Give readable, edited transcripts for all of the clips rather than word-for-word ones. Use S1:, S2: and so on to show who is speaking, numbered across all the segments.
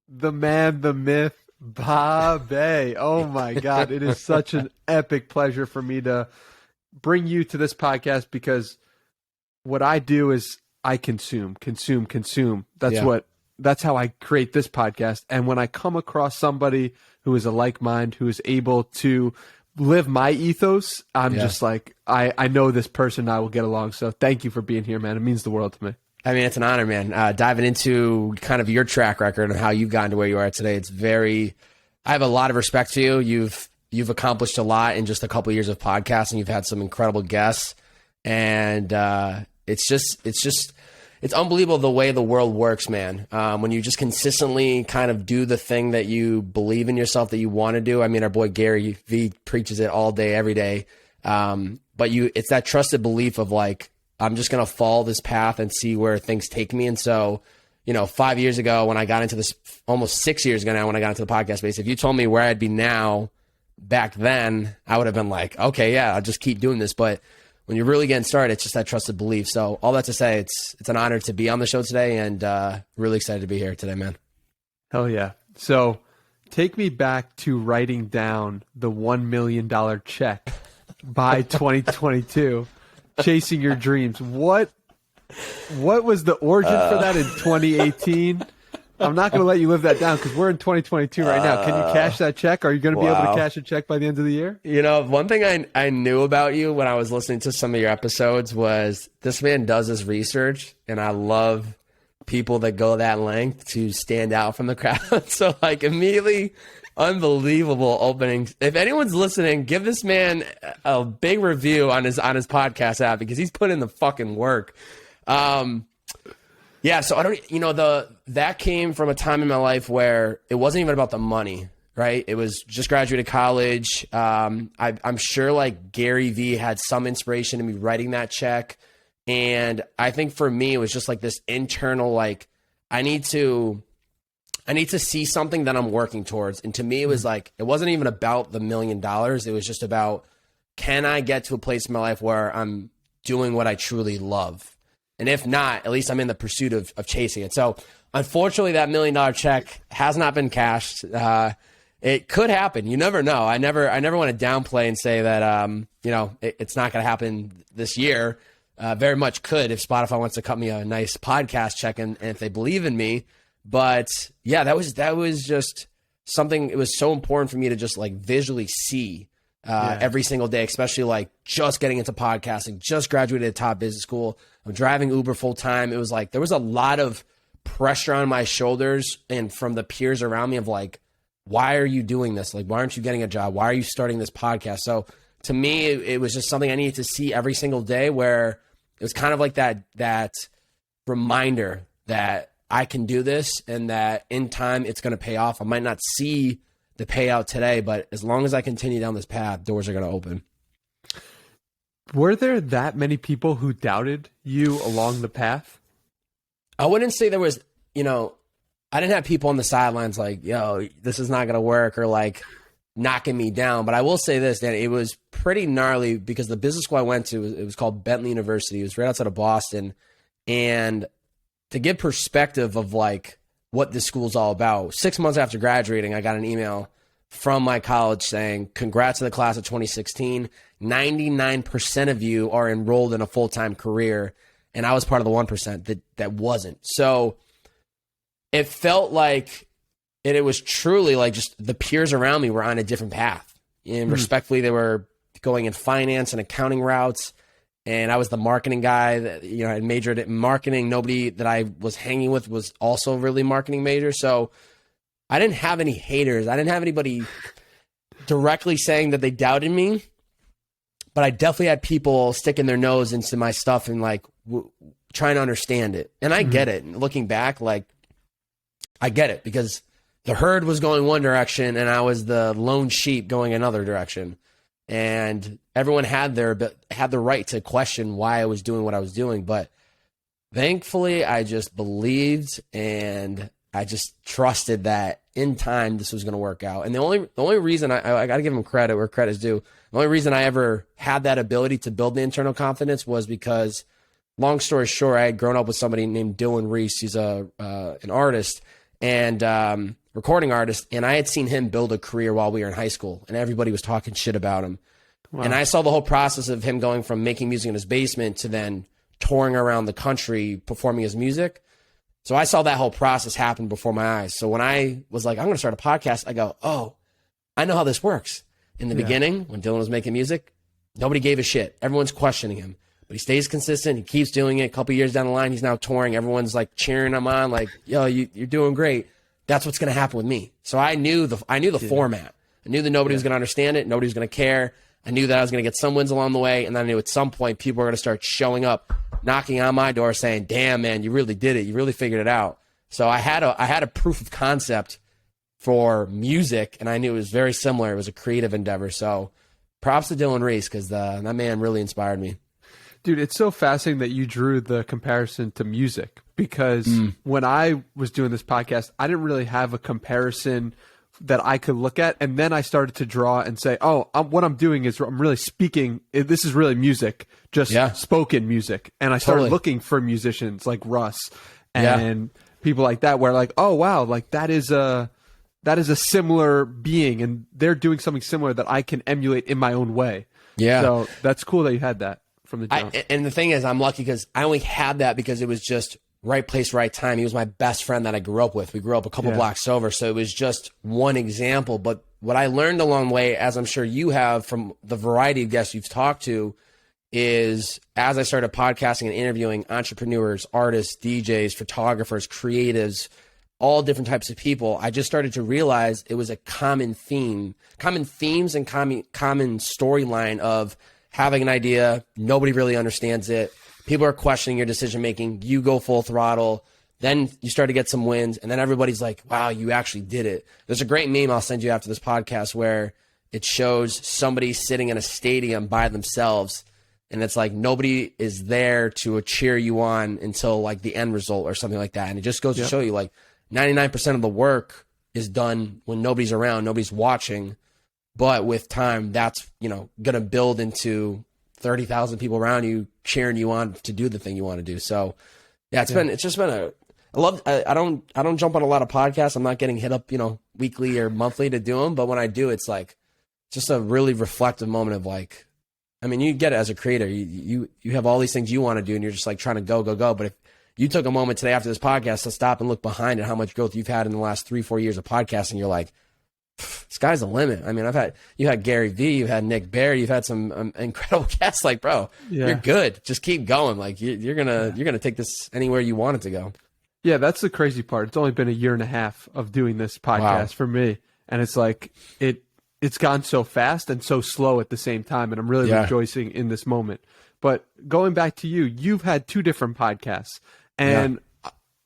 S1: the man, the myth, Babe. Oh my God. It is such an epic pleasure for me to bring you to this podcast because what I do is I consume.
S2: Yeah.
S1: That's how I create this podcast. And when I come across somebody who is a like mind, who is able to live my ethos, I'm just like, I know this person and I will get along. So thank you for being here, man. It means the world to me.
S2: I mean, it's an honor, man. Diving into kind of your track record and how you've gotten to where you are today, I have a lot of respect for you. You've accomplished a lot in just a couple of years of podcasting. You've had some incredible guests, and it's unbelievable the way the world works, man. When you just consistently kind of do the thing that you believe in yourself that you want to do. I mean, our boy Gary Vee preaches it all day, every day. But it's that trusted belief of like, I'm just going to follow this path and see where things take me. And so, 5 years ago when I got into this, almost 6 years ago now when I got into the podcast space, if you told me where I'd be now back then, I would have been like, okay, yeah, I'll just keep doing this. But when you're really getting started, it's just that trusted belief. So all that to say, it's an honor to be on the show today and really excited to be here today, man.
S1: Hell yeah. So take me back to writing down the $1 million check by 2022. Chasing your dreams. What was the origin for that in 2018? I'm not going to let you live that down because we're in 2022 right now. Can you cash that check? Are you going to be able to cash a check by the end of the year?
S2: One thing I knew about you when I was listening to some of your episodes was this man does his research, and I love people that go that length to stand out from the crowd. So like immediately, unbelievable openings. If anyone's listening, give this man a big review on his podcast app because he's put in the fucking work. Yeah, so that came from a time in my life where it wasn't even about the money, right? It was just graduated college. I'm sure like Gary Vee had some inspiration in me writing that check. And I think for me, it was just like this internal, like, I need to see something that I'm working towards. And to me, it was like, it wasn't even about the $1 million. It was just about, can I get to a place in my life where I'm doing what I truly love? And if not, at least I'm in the pursuit of chasing it. So unfortunately, that $1 million check has not been cashed. It could happen. You never know. I never want to downplay and say that, it's not going to happen this year. Very much could if Spotify wants to cut me a nice podcast check and if they believe in me. But yeah, that was just something. It was so important for me to just like visually see every single day, especially like just getting into podcasting, just graduated at top business school. I'm driving Uber full time. It was like there was a lot of pressure on my shoulders and from the peers around me of like, why are you doing this? Like, why aren't you getting a job? Why are you starting this podcast? So to me, it was just something I needed to see every single day where it was kind of like that reminder that I can do this and that in time it's going to pay off. I might not see the payout today, but as long as I continue down this path, doors are going to open.
S1: Were there that many people who doubted you along the path?
S2: I wouldn't say there was, I didn't have people on the sidelines like, yo, this is not going to work or like knocking me down. But I will say this, that it was pretty gnarly because the business school I went to, it was called Bentley University. It was right outside of Boston. And to give perspective of like what this school's all about, 6 months after graduating, I got an email from my college saying, congrats to the class of 2016. 99% of you are enrolled in a full-time career. And I was part of the 1% that wasn't. So it felt like, and it was truly like just the peers around me were on a different path. And respectfully, they were going in finance and accounting routes. And I was the marketing guy that, I majored in marketing. Nobody that I was hanging with was also really marketing major. So I didn't have any haters. I didn't have anybody directly saying that they doubted me, but I definitely had people sticking their nose into my stuff and like trying to understand it. And I get it. Looking back, like I get it because the herd was going one direction and I was the lone sheep going another direction. And everyone had the right to question why I was doing what I was doing. But thankfully, I just believed and I just trusted that in time this was going to work out. And the only reason I got to give him credit where credit's due. The only reason I ever had that ability to build the internal confidence was because, long story short, I had grown up with somebody named Dylan Reese. He's an artist, and recording artist. And I had seen him build a career while we were in high school, and everybody was talking shit about him. Wow. And I saw the whole process of him going from making music in his basement to then touring around the country performing his music. So I saw that whole process happen before my eyes. So when I was like, I'm going to start a podcast, I go, oh, I know how this works. In the beginning, when Dylan was making music, nobody gave a shit. Everyone's questioning him. But he stays consistent. He keeps doing it. A couple years down the line, he's now touring. Everyone's like cheering him on, like, yo, you're doing great. That's what's going to happen with me. So I knew the format. I knew that nobody was going to understand it. Nobody was going to care. I knew that I was going to get some wins along the way. And then I knew at some point people were going to start showing up, knocking on my door saying, damn, man, you really did it. You really figured it out. So I had a proof of concept for music, and I knew it was very similar. It was a creative endeavor. So props to Dylan Reese, because that man really inspired me.
S1: Dude, it's so fascinating that you drew the comparison to music, because when I was doing this podcast, I didn't really have a comparison that I could look at. And then I started to draw and say, oh, what I'm doing is I'm really speaking. This is really music, just spoken music. And I started looking for musicians like Russ and people like that, where like, oh, wow, like that is a similar being, and they're doing something similar that I can emulate in my own way. Yeah. So that's cool that you had that from the jump.
S2: And the thing is, I'm lucky because I only had that because it was just right place, right time. He was my best friend that I grew up with. We grew up a couple blocks over. So it was just one example. But what I learned along the way, as I'm sure you have from the variety of guests you've talked to, is as I started podcasting and interviewing entrepreneurs, artists, DJs, photographers, creatives, all different types of people, I just started to realize it was a common theme, common themes and common storyline of having an idea. Nobody really understands it. People are questioning your decision-making. You go full throttle. Then you start to get some wins. And then everybody's like, wow, you actually did it. There's a great meme I'll send you after this podcast where it shows somebody sitting in a stadium by themselves. And it's like nobody is there to cheer you on until like the end result or something like that. And it just goes to show you like 99% of the work is done when nobody's around, nobody's watching. But with time, that's, going to build into 30,000 people around you cheering you on to do the thing you want to do. So it's just been I don't jump on a lot of podcasts. I'm not getting hit up, weekly or monthly to do them. But when I do, it's like just a really reflective moment of like, I mean, you get it as a creator, you have all these things you want to do and you're just like trying to go. But if you took a moment today after this podcast to stop and look behind at how much growth you've had in the last 3-4 years of podcasting, you're like, sky's the limit. I mean, you had Gary Vee, you had Nick Barry, you've had some incredible guests. Like, bro, you're good. Just keep going. Like you're gonna take this anywhere you want it to go.
S1: Yeah, that's the crazy part. It's only been 1.5 years of doing this podcast for me, and it's like it's gone so fast and so slow at the same time, and I'm really rejoicing in this moment. But going back to you, you've had 2 different podcasts, and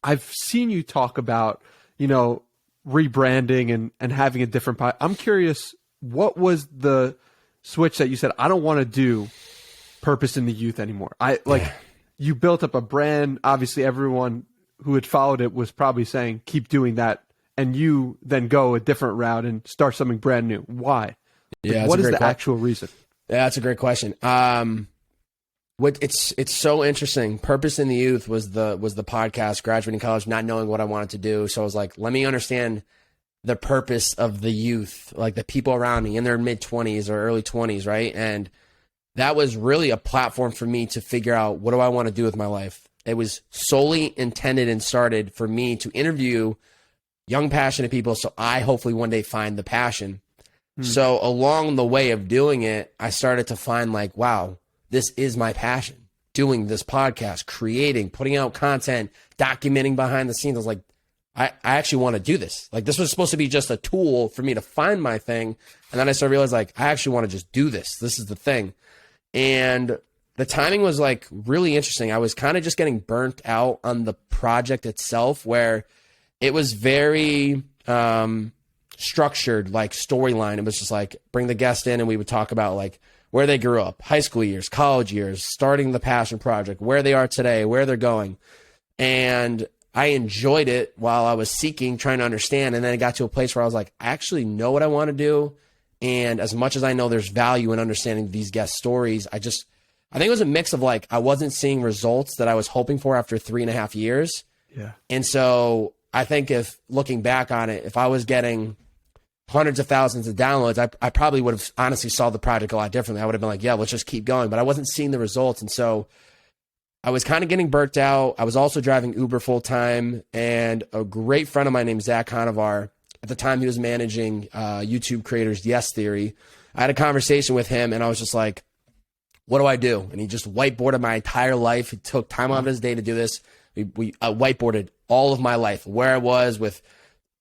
S1: I've seen you talk about rebranding and having a different pod. I'm curious, what was the switch that you said, I don't want to do Purpose in the Youth anymore? You built up a brand. Obviously, everyone who had followed it was probably saying, keep doing that. And you then go a different route and start something brand new. Why? What is the actual reason?
S2: Yeah, that's a great question. It's so interesting. Purpose in the Youth was the podcast, graduating college, not knowing what I wanted to do. So I was like, let me understand the purpose of the youth, like the people around me in their mid-20s or early 20s, right? And that was really a platform for me to figure out, what do I want to do with my life? It was solely intended and started for me to interview young, passionate people so I hopefully one day find the passion. So along the way of doing it, I started to find like, wow, this is my passion, doing this podcast, creating, putting out content, documenting behind the scenes. I was like, I actually want to do this. Like, this was supposed to be just a tool for me to find my thing. And then I started to realize, like, I actually want to just do this. This is the thing. And the timing was like really interesting. I was kind of just getting burnt out on the project itself, where it was very structured, like storyline. It was just like, bring the guest in and we would talk about like where they grew up, high school years, college years, starting the passion project, where they are today, where they're going. And I enjoyed it while I was seeking, trying to understand. And then it got to a place where I was like, I actually know what I want to do. And as much as I know there's value in understanding these guest stories, I think it was a mix of like, I wasn't seeing results that I was hoping for after 3.5 years. Yeah. And so I think if looking back on it, if I was getting hundreds of thousands of downloads, I probably would have honestly saw the project a lot differently. I would have been like, yeah, let's just keep going. But I wasn't seeing the results. And so I was kind of getting burnt out. I was also driving Uber full time. And a great friend of mine named Zach Conovar, at the time he was managing YouTube creators Yes Theory. I had a conversation with him and I was just like, what do I do? And he just whiteboarded my entire life. He took time out of his day to do this. We whiteboarded all of my life, where I was with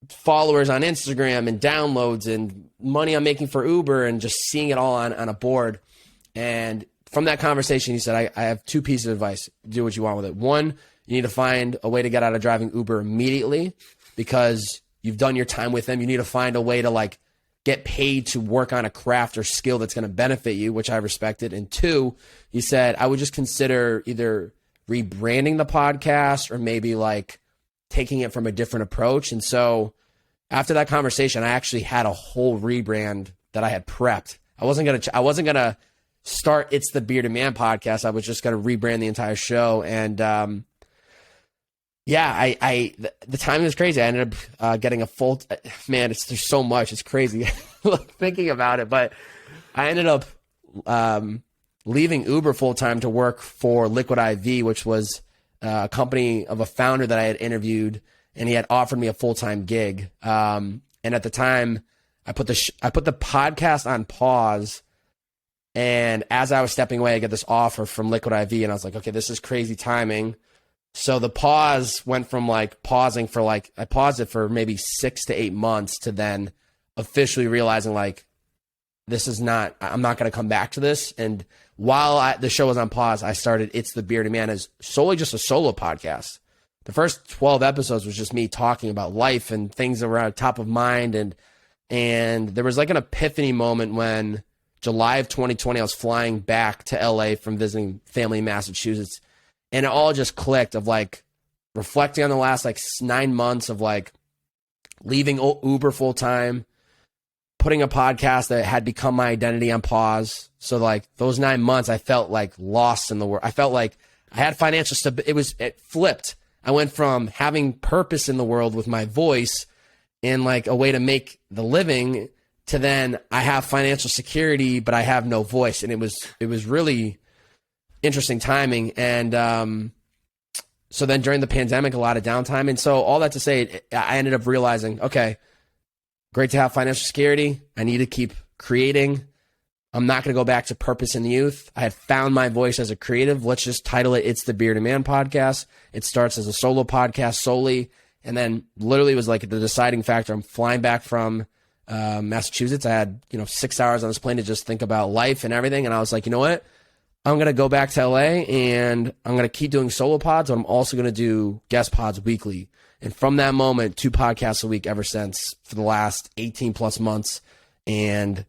S2: followers on Instagram and downloads and money I'm making for Uber, and just seeing it all on a board. And from that conversation, he said, I have two pieces of advice. Do what you want with it. One, you need to find a way to get out of driving Uber immediately because you've done your time with them. You need to find a way to like get paid to work on a craft or skill that's going to benefit you, which I respected. And two, he said, I would just consider either rebranding the podcast or maybe like taking it from a different approach. And so after that conversation, I actually had a whole rebrand that I had prepped. I wasn't going to start It's the Bearded Man podcast. I was just going to rebrand the entire show. And the timing was crazy. I ended up getting a full, man, there's so much. It's crazy thinking about it, but I ended up leaving Uber full time to work for Liquid IV, which was a company of a founder that I had interviewed, and he had offered me a full-time gig. And at the time I put the podcast on pause. And as I was stepping away, I get this offer from Liquid IV, and I was like, okay, this is crazy timing. So the pause went from like pausing for like, I paused it for maybe 6 to 8 months to then officially realizing like, I'm not going to come back to this. And while the show was on pause, I started It's the Bearded Man as solely just a solo podcast. The first 12 episodes was just me talking about life and things that were on top of mind. And there was like an epiphany moment when July of 2020, I was flying back to LA from visiting family in Massachusetts. And it all just clicked of like reflecting on the last like 9 months of like leaving Uber full time, putting a podcast that had become my identity on pause. So like those 9 months, I felt like lost in the world. I felt like I had financial stability. It flipped. I went from having purpose in the world with my voice and like a way to make the living to then I have financial security, but I have no voice. And it was really interesting timing. And so then during the pandemic, a lot of downtime. And so all that to say, I ended up realizing, okay, great to have financial security. I need to keep creating. I'm not going to go back to purpose in the youth. I had found my voice as a creative. Let's just title it It's the Bearded Man podcast. It starts as a solo podcast solely. And then literally was like the deciding factor. I'm flying back from Massachusetts. I had, 6 hours on this plane to just think about life and everything. And I was like, you know what? I'm going to go back to LA and I'm going to keep doing solo pods, but I'm also going to do guest pods weekly. And from that moment, 2 podcasts a week ever since for the last 18 plus months. And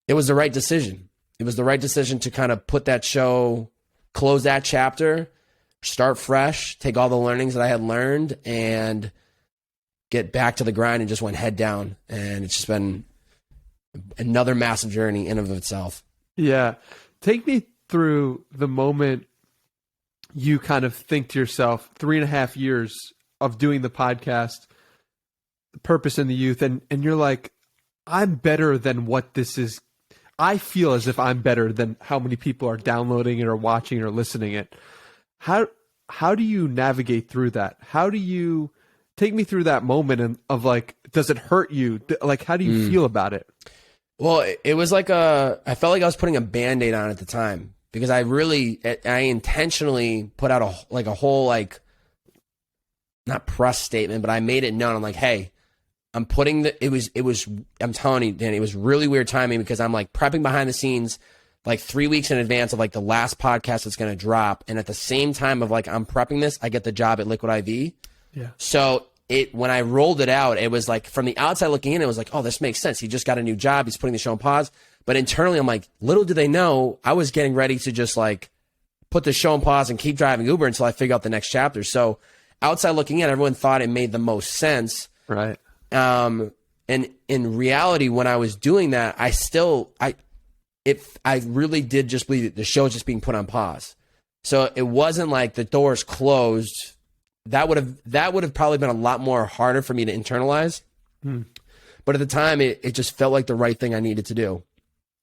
S2: it was the right decision. It was the right decision to kind of put that show, close that chapter, start fresh, take all the learnings that I had learned and get back to the grind, and just went head down. And it's just been another massive journey in and of itself. Yeah.
S1: Take me through the moment you kind of think to yourself, 3.5 years of doing the podcast, purpose in the youth, and you're like, I'm better than what this is. I feel as if I'm better than how many people are downloading it or watching or listening it. How do you navigate through that? How do you take me through that moment of like, does it hurt you? Like, how do you feel about it?
S2: Well, it was like I felt like I was putting a Band-Aid on at the time, because I intentionally put out a whole, like, not press statement, but I made it known. I'm like, hey, I'm putting I'm telling you, Dan, it was really weird timing, because I'm like prepping behind the scenes like 3 weeks in advance of like the last podcast that's going to drop. And at the same time of like, I'm prepping this, I get the job at Liquid IV.
S1: Yeah.
S2: So when I rolled it out, it was like, from the outside looking in, it was like, oh, this makes sense. He just got a new job. He's putting the show on pause. But internally, I'm like, little do they know, I was getting ready to just like put the show on pause and keep driving Uber until I figure out the next chapter. So outside looking in, everyone thought it made the most sense.
S1: Right.
S2: And in reality, when I was doing that, I really did just believe that the show was just being put on pause. So it wasn't like the doors closed that would have probably been a lot more harder for me to internalize. But at the time, it just felt like the right thing I needed to do.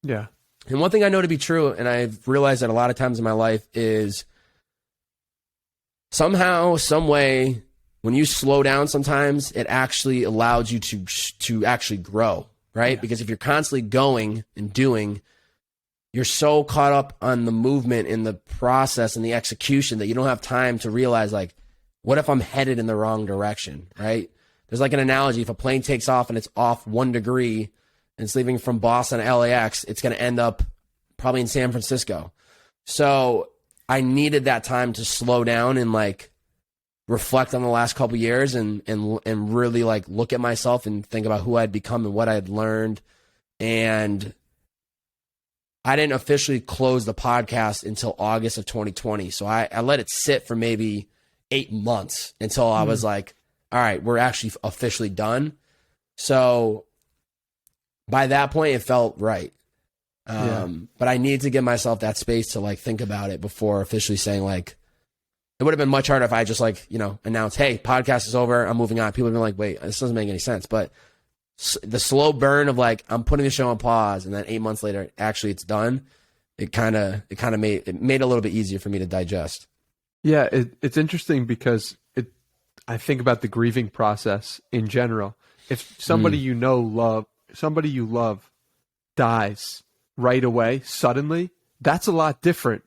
S1: Yeah.
S2: And one thing I know to be true, and I've realized that a lot of times in my life, is somehow, some way, when you slow down, sometimes it actually allows you to actually grow, right? Yeah. Because if you're constantly going and doing, you're so caught up on the movement and the process and the execution that you don't have time to realize, like, what if I'm headed in the wrong direction, right? There's like an analogy. If a plane takes off and it's off 1 degree and it's leaving from Boston to LAX, it's going to end up probably in San Francisco. So I needed that time to slow down and like reflect on the last couple of years and really like look at myself and think about who I'd become and what I'd learned. And I didn't officially close the podcast until August of 2020. So I let it sit for maybe 8 months until I was like, all right, we're actually officially done. So by that point, it felt right. But I need to give myself that space to like think about it before officially saying, like, it would have been much harder if I just like, announced, hey, podcast is over, I'm moving on. People would have been like, wait, this doesn't make any sense. But the slow burn of like, I'm putting the show on pause, and then 8 months later, actually it's done. It kind of made it a little bit easier for me to digest.
S1: Yeah. It's interesting because I think about the grieving process in general. If somebody you love dies right away, suddenly, that's a lot different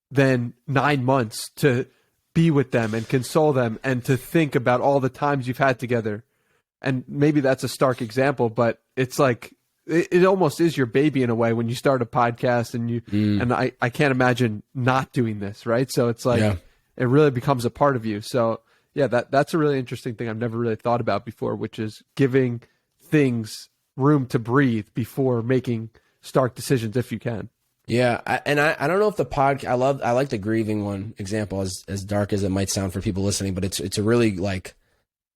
S1: than 9 months to be with them and console them and to think about all the times you've had together. And maybe that's a stark example, but it's like, it almost is your baby in a way when you start a podcast and and I can't imagine not doing this, right? So it's like, it really becomes a part of you. So yeah, that's a really interesting thing I've never really thought about before, which is giving things room to breathe before making stark decisions if you can.
S2: Yeah, I don't know if the podcast, I like the grieving one example, as dark as it might sound for people listening, but it's a really like,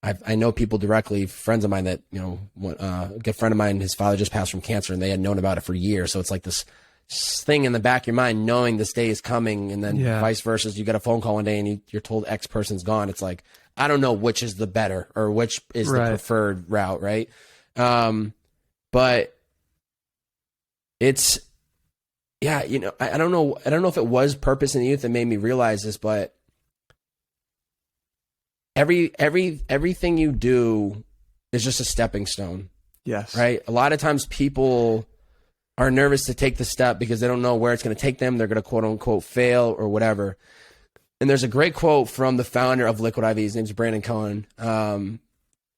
S2: I know people directly, friends of mine that, a good friend of mine, his father just passed from cancer and they had known about it for years. So it's like this thing in the back of your mind, knowing this day is coming, and then vice versa. You get a phone call one day and you're told X person's gone. It's like, I don't know which is the better or which is the preferred route. Right. But it's, I don't know if it was purpose in the youth that made me realize this, but everything you do is just a stepping stone.
S1: Yes.
S2: Right. A lot of times people are nervous to take the step because they don't know where it's going to take them. They're going to quote unquote fail or whatever. And there's a great quote from the founder of Liquid IV. His name's Brandon Cohen. And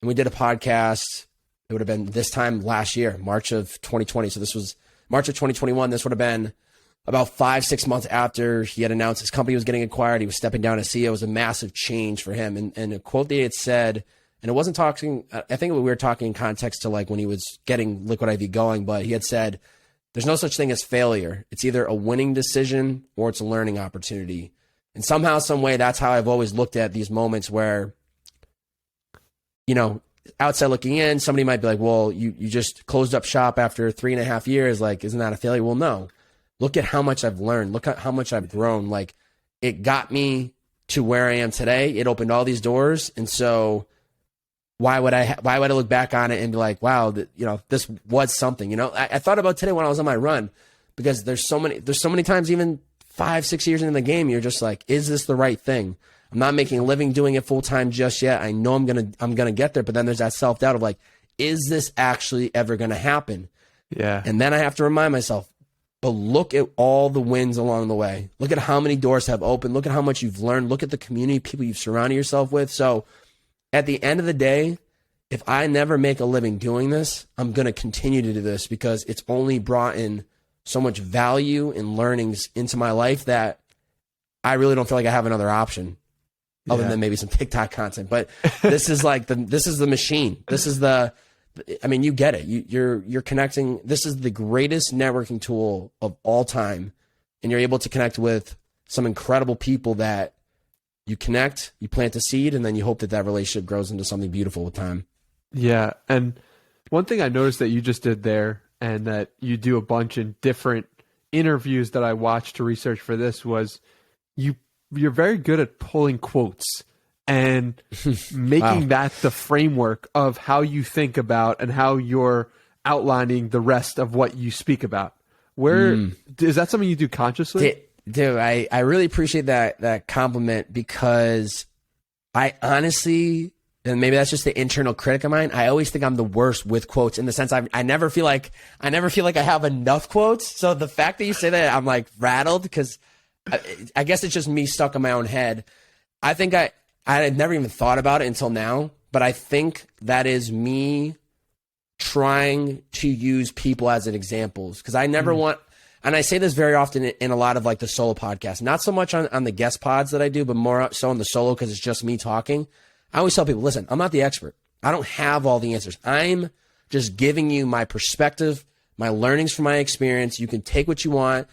S2: we did a podcast. It would have been this time last year, March of 2020. So this was March of 2021. This would have been about 5-6 months after he had announced his company was getting acquired. He was stepping down as CEO. It was a massive change for him. And a quote that he had said, and it wasn't talking, I think we were talking in context to like when he was getting Liquid IV going, but he had said, there's no such thing as failure. It's either a winning decision or it's a learning opportunity. And somehow, some way, that's how I've always looked at these moments where, outside looking in, somebody might be like, well, you just closed up shop after 3.5 years. Like, isn't that a failure? Well, no. Look at how much I've learned. Look at how much I've grown. Like, it got me to where I am today. It opened all these doors. And so why would I look back on it and be like, wow, this was something, I thought about today when I was on my run, because there's so many times, even 5-6 years into the game, you're just like, is this the right thing? I'm not making a living doing it full time just yet. I know I'm going to get there, but then there's that self-doubt of like, is this actually ever going to happen?
S1: Yeah.
S2: And then I have to remind myself, but look at all the wins along the way. Look at how many doors have opened. Look at how much you've learned. Look at the community, people you've surrounded yourself with. So at the end of the day, if I never make a living doing this, I'm going to continue to do this because it's only brought in so much value and learnings into my life that I really don't feel like I have another option other than maybe some TikTok content. But this is like this is the machine. This is you get it. You're connecting. This is the greatest networking tool of all time. And you're able to connect with some incredible people that you connect, you plant a seed, and then you hope that relationship grows into something beautiful with time.
S1: Yeah. And one thing I noticed that you just did there, and that you do a bunch in different interviews that I watched to research for this, was you're very good at pulling quotes and making that the framework of how you think about and how you're outlining the rest of what you speak about. Is that something you do consciously?
S2: Dude, I really appreciate that compliment, because I honestly, and maybe that's just the internal critic of mine, I always think I'm the worst with quotes, in the sense I never feel like I have enough quotes. So the fact that you say that, I'm like rattled, because I guess it's just me stuck in my own head. I think I had never even thought about it until now, but I think that is me trying to use people as an examples, because I never want, and I say this very often in a lot of like the solo podcasts, not so much on the guest pods that I do, but more so on the solo, because it's just me talking. I always tell people, listen, I'm not the expert. I don't have all the answers. I'm just giving you my perspective, my learnings from my experience. You can take what you want.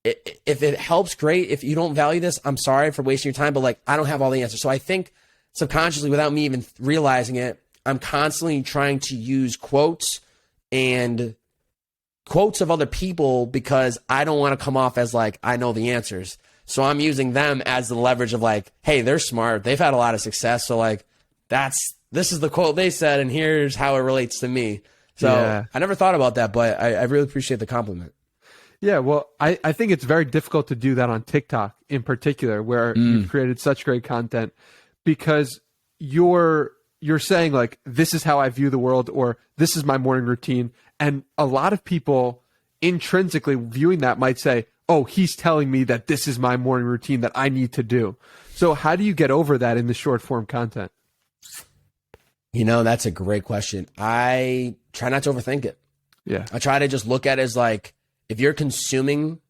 S2: If it helps, great. If you don't value this, I'm sorry for wasting your time, but like, I don't have all the answers. So I think subconsciously, without me even realizing it, I'm constantly trying to use quotes and quotes of other people, because I don't want to come off as like, I know the answers. So I'm using them as the leverage of like, hey, they're smart. They've had a lot of success. So like, this is the quote they said, and here's how it relates to me. So I never thought about that, but I really appreciate the compliment.
S1: Yeah, well, I think it's very difficult to do that on TikTok in particular, where you've created such great content, because you're saying like, this is how I view the world, or this is my morning routine. And a lot of people intrinsically viewing that might say, oh, he's telling me that this is my morning routine that I need to do. So how do you get over that in the short form content?
S2: You know, that's a great question. I try not to overthink it.
S1: Yeah.
S2: I try to just look at it as like, if you're consuming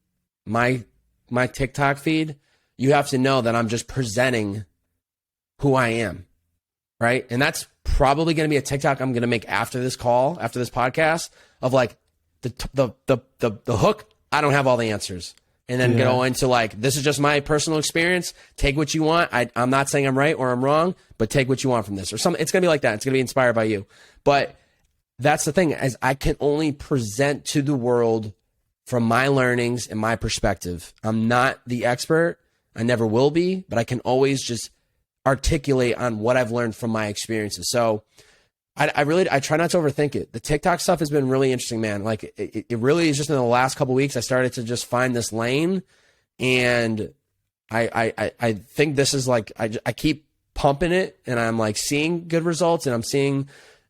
S2: my TikTok feed, you have to know that I'm just presenting who I am, right? And that's probably going to be a TikTok I'm going to make after this call, after this podcast, of like the hook. I don't have all the answers, and then go into like, this is just my personal experience. Take what you want. I'm not saying I'm right or I'm wrong, but take what you want from this, or something. It's going to be like that. It's going to be inspired by you. But that's the thing, is I can only present to the world from my learnings and my perspective. I'm not the expert. I never will be, but I can always just articulate on what I've learned from my experiences. So I try not to overthink it. The TikTok stuff has been really interesting, man. Like it really is just in the last couple of weeks, I started to just find this lane, and I think this is like, I keep pumping it, and I'm like seeing good results, and I'm seeing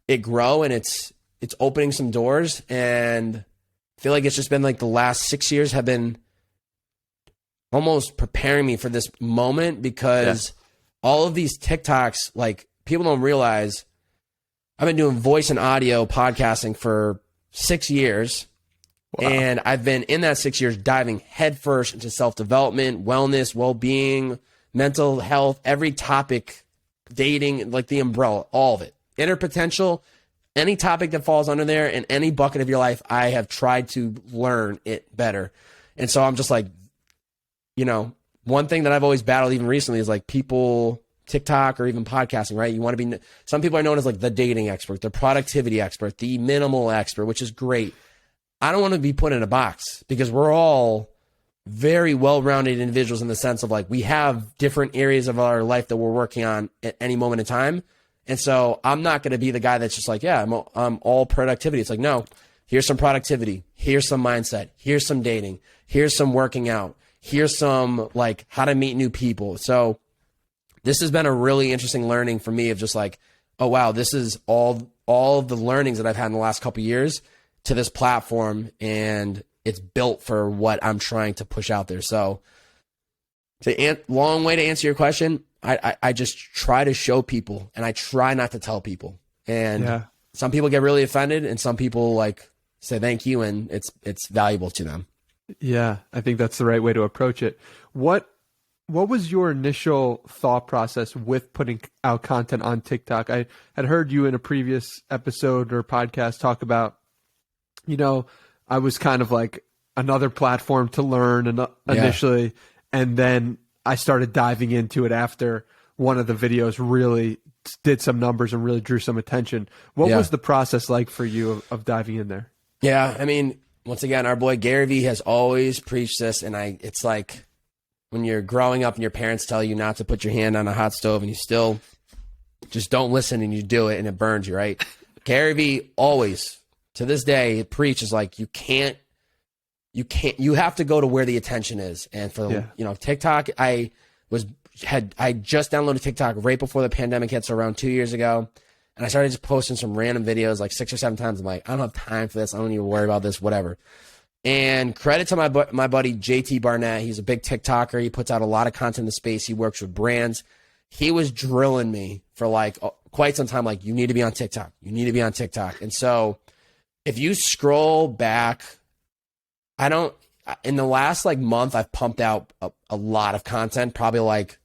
S2: it grow, and it's opening some doors. And I feel like it's just been like the last 6 years have been almost preparing me for this moment, because all of these TikToks, like, people don't realize I've been doing voice and audio podcasting for 6 years. Wow. And I've been in that 6 years diving headfirst into self-development, wellness, well-being, mental health, every topic, dating, like the umbrella, all of it. Inner potential, any topic that falls under there in any bucket of your life, I have tried to learn it better. And so I'm just like, you know, one thing that I've always battled even recently is like people, TikTok or even podcasting, right? You want to be, some people are known as like the dating expert, the productivity expert, the minimal expert, which is great. I don't want to be put in a box, because we're all very well-rounded individuals in the sense of like, we have different areas of our life that we're working on at any moment in time. And so I'm not going to be the guy that's just like, yeah, I'm all productivity. It's like, no, here's some productivity. Here's some mindset. Here's some dating. Here's some working out. Here's some like how to meet new people. So this has been a really interesting learning for me of just like, oh, wow, this is all of the learnings that I've had in the last couple of years to this platform, and it's built for what I'm trying to push out there. So long way to answer your question. I just try to show people, and I try not to tell people. And some people get really offended, and some people like say thank you, and it's valuable to them.
S1: Yeah, I think that's the right way to approach it. What was your initial thought process with putting out content on TikTok? I had heard you in a previous episode or podcast talk about, you know, I was kind of like another platform to learn initially, and then I started diving into it after one of the videos really did some numbers and really drew some attention. What was the process like for you of diving in there?
S2: Yeah, I mean, once again, our boy Gary Vee has always preached this, and it's like, when you're growing up and your parents tell you not to put your hand on a hot stove and you still just don't listen and you do it and it burns you, right? Gary Vee always, to this day, preaches like you have to go to where the attention is. And for TikTok, I just downloaded TikTok right before the pandemic hit, so around 2 years ago. And I started just posting some random videos like 6 or 7 times. I'm like, I don't have time for this. I don't even worry about this, whatever. And credit to my buddy JT Barnett. He's a big TikToker. He puts out a lot of content in the space. He works with brands. He was drilling me for like quite some time, like, you need to be on TikTok. You need to be on TikTok. And so if you scroll back, in the last like month, I've pumped out a lot of content, probably like,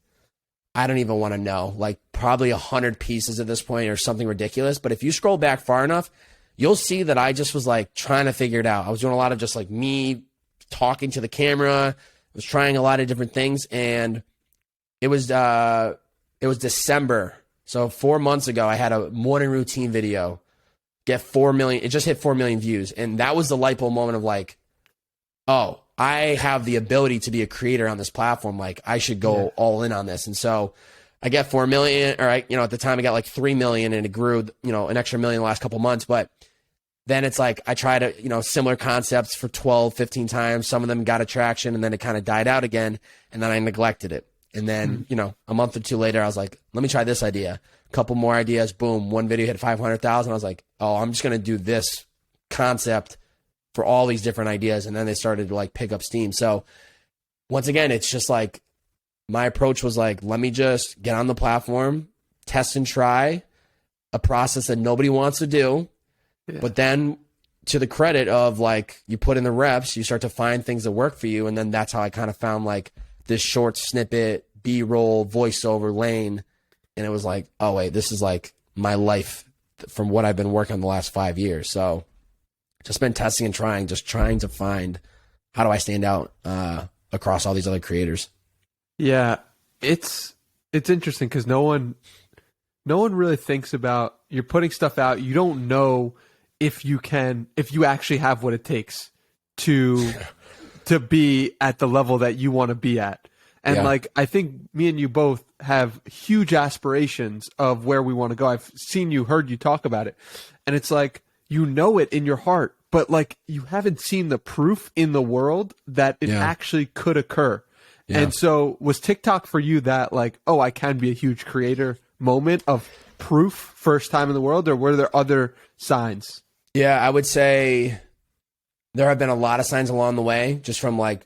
S2: I don't even want to know, like probably 100 pieces at this point or something ridiculous. But if you scroll back far enough, you'll see that I just was like trying to figure it out. I was doing a lot of just like me talking to the camera. I was trying a lot of different things. And it was December. So 4 months ago, I had a morning routine video get 4 million. It just hit 4 million views. And that was the light bulb moment of like, oh, I have the ability to be a creator on this platform. Like, I should go all in on this. And so I get 4 million, or at the time I got like 3 million, and it grew, an extra million the last couple months. But then it's like, I tried similar concepts for 12, 15 times. Some of them got attraction, and then it kind of died out again. And then I neglected it. And then, a month or two later, I was like, let me try this idea. A couple more ideas. Boom. One video hit 500,000. I was like, oh, I'm just going to do this concept for all these different ideas. And then they started to like pick up steam. So once again, it's just like, my approach was like, let me just get on the platform, test and try a process that nobody wants to do. Yeah. But then, to the credit of like, you put in the reps, you start to find things that work for you. And then that's how I kind of found like this short snippet, B-roll, voiceover lane. And it was like, oh wait, this is like my life from what I've been working on the last 5 years. So just been testing and trying to find, how do I stand out across all these other creators? Yeah,
S1: it's interesting because no one really thinks about, you're putting stuff out. You don't know if you actually have what it takes to be at the level that you want to be at. And like, I think me and you both have huge aspirations of where we want to go. I've heard you talk about it, and it's like, it in your heart, but like, you haven't seen the proof in the world that it actually could occur. Yeah. And so was TikTok for you that like, oh, I can be a huge creator moment of proof, first time in the world, or were there other signs?
S2: Yeah, I would say there have been a lot of signs along the way, just from like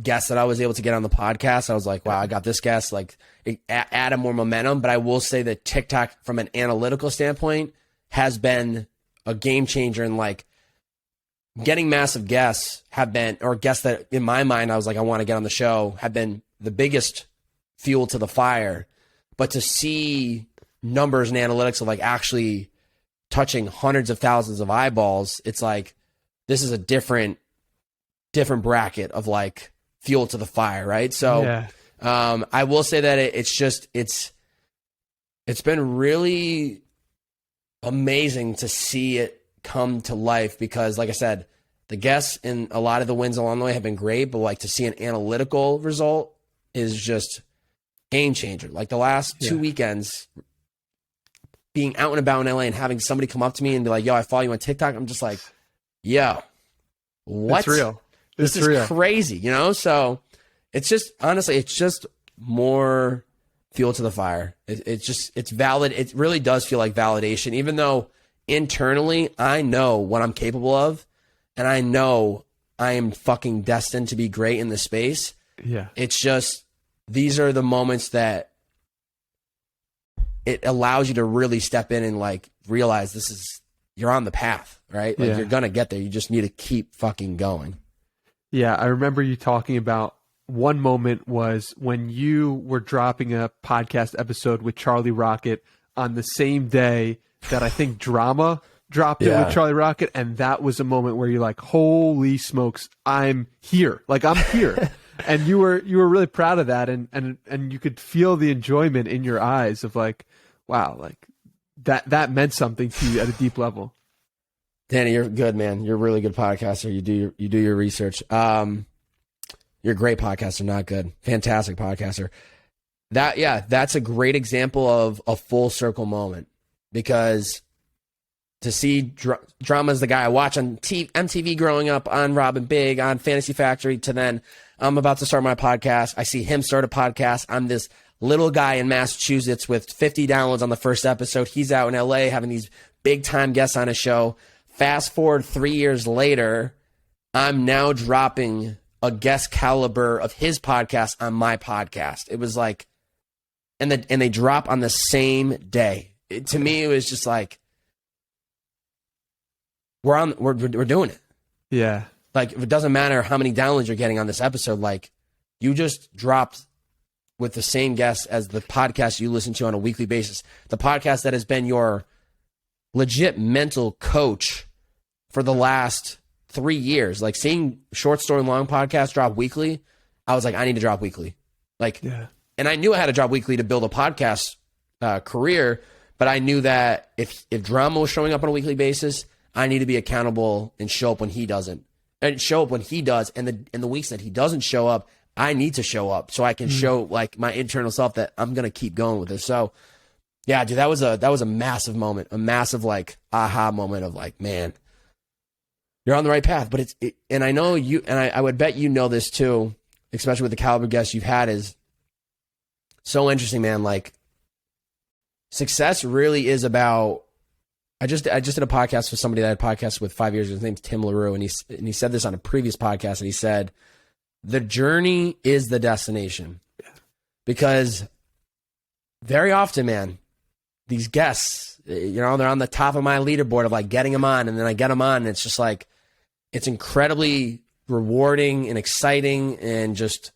S2: guests that I was able to get on the podcast. I was like, wow, I got this guest, like it added more momentum. But I will say that TikTok, from an analytical standpoint, has been a game changer. And like, getting massive guests or guests that in my mind I was like, I want to get on the show, have been the biggest fuel to the fire. But to see numbers and analytics of like actually touching hundreds of thousands of eyeballs, it's like, this is a different bracket of like fuel to the fire, right? So I will say that it's been really amazing to see it come to life, because like I said, the guests and a lot of the wins along the way have been great, but like, to see an analytical result is just game changer. Like the last 2 weekends, being out and about in LA and having somebody come up to me and be like, yo, I follow you on TikTok. I'm just like, yo, what?
S1: It's real.
S2: This is real. Crazy, So it's just, honestly, it's just more fuel to the fire. It's valid. It really does feel like validation, even though internally I know what I'm capable of, and I know I am fucking destined to be great in this space.
S1: Yeah.
S2: It's just, these are the moments that it allows you to really step in and like realize you're on the path, right? Like you're going to get there. You just need to keep fucking going.
S1: Yeah. I remember you talking about, one moment was when you were dropping a podcast episode with Charlie Rocket on the same day that I think Drama dropped it with Charlie Rocket. And that was a moment where you're like, holy smokes, I'm here. Like, I'm here. And you were really proud of that. And you could feel the enjoyment in your eyes of like, wow, like that meant something to you at a deep level.
S2: Danny, you're good, man. You're a really good podcaster. You do your research. You're a great podcaster, not good. Fantastic podcaster. That's a great example of a full circle moment, because to see drama as the guy I watch on MTV growing up, on Robin Big, on Fantasy Factory, to then I'm about to start my podcast. I see him start a podcast. I'm this little guy in Massachusetts with 50 downloads on the first episode. He's out in LA having these big time guests on his show. Fast forward 3 years later, I'm now dropping a guest caliber of his podcast on my podcast. It was like, and they drop on the same day. To me, it was just like, we're doing it.
S1: Yeah.
S2: Like, if it doesn't matter how many downloads you're getting on this episode, like, you just dropped with the same guest as the podcast you listen to on a weekly basis. The podcast that has been your legit mental coach for the last 3 years. Like, seeing short story long podcasts drop weekly, I was like, I need to drop weekly. Like, yeah. And I knew I had to drop weekly to build a podcast career, but I knew that if drama was showing up on a weekly basis, I need to be accountable and show up when he doesn't. And show up when he does, and the weeks that he doesn't show up, I need to show up so I can show like my internal self that I'm gonna keep going with this. So, yeah, dude, that was a massive moment, a massive like aha moment of like, man, you're on the right path. But and I know you, and I would bet you know this too, especially with the caliber guests you've had, is so interesting, man. Like, success really is about. I just did a podcast with somebody that I had podcasts with 5 years ago. His name's Tim LaRue, and he said this on a previous podcast, and he said, the journey is the destination. Because very often, man, these guests, they're on the top of my leaderboard of like getting them on, and then I get them on, and it's just like, it's incredibly rewarding and exciting and just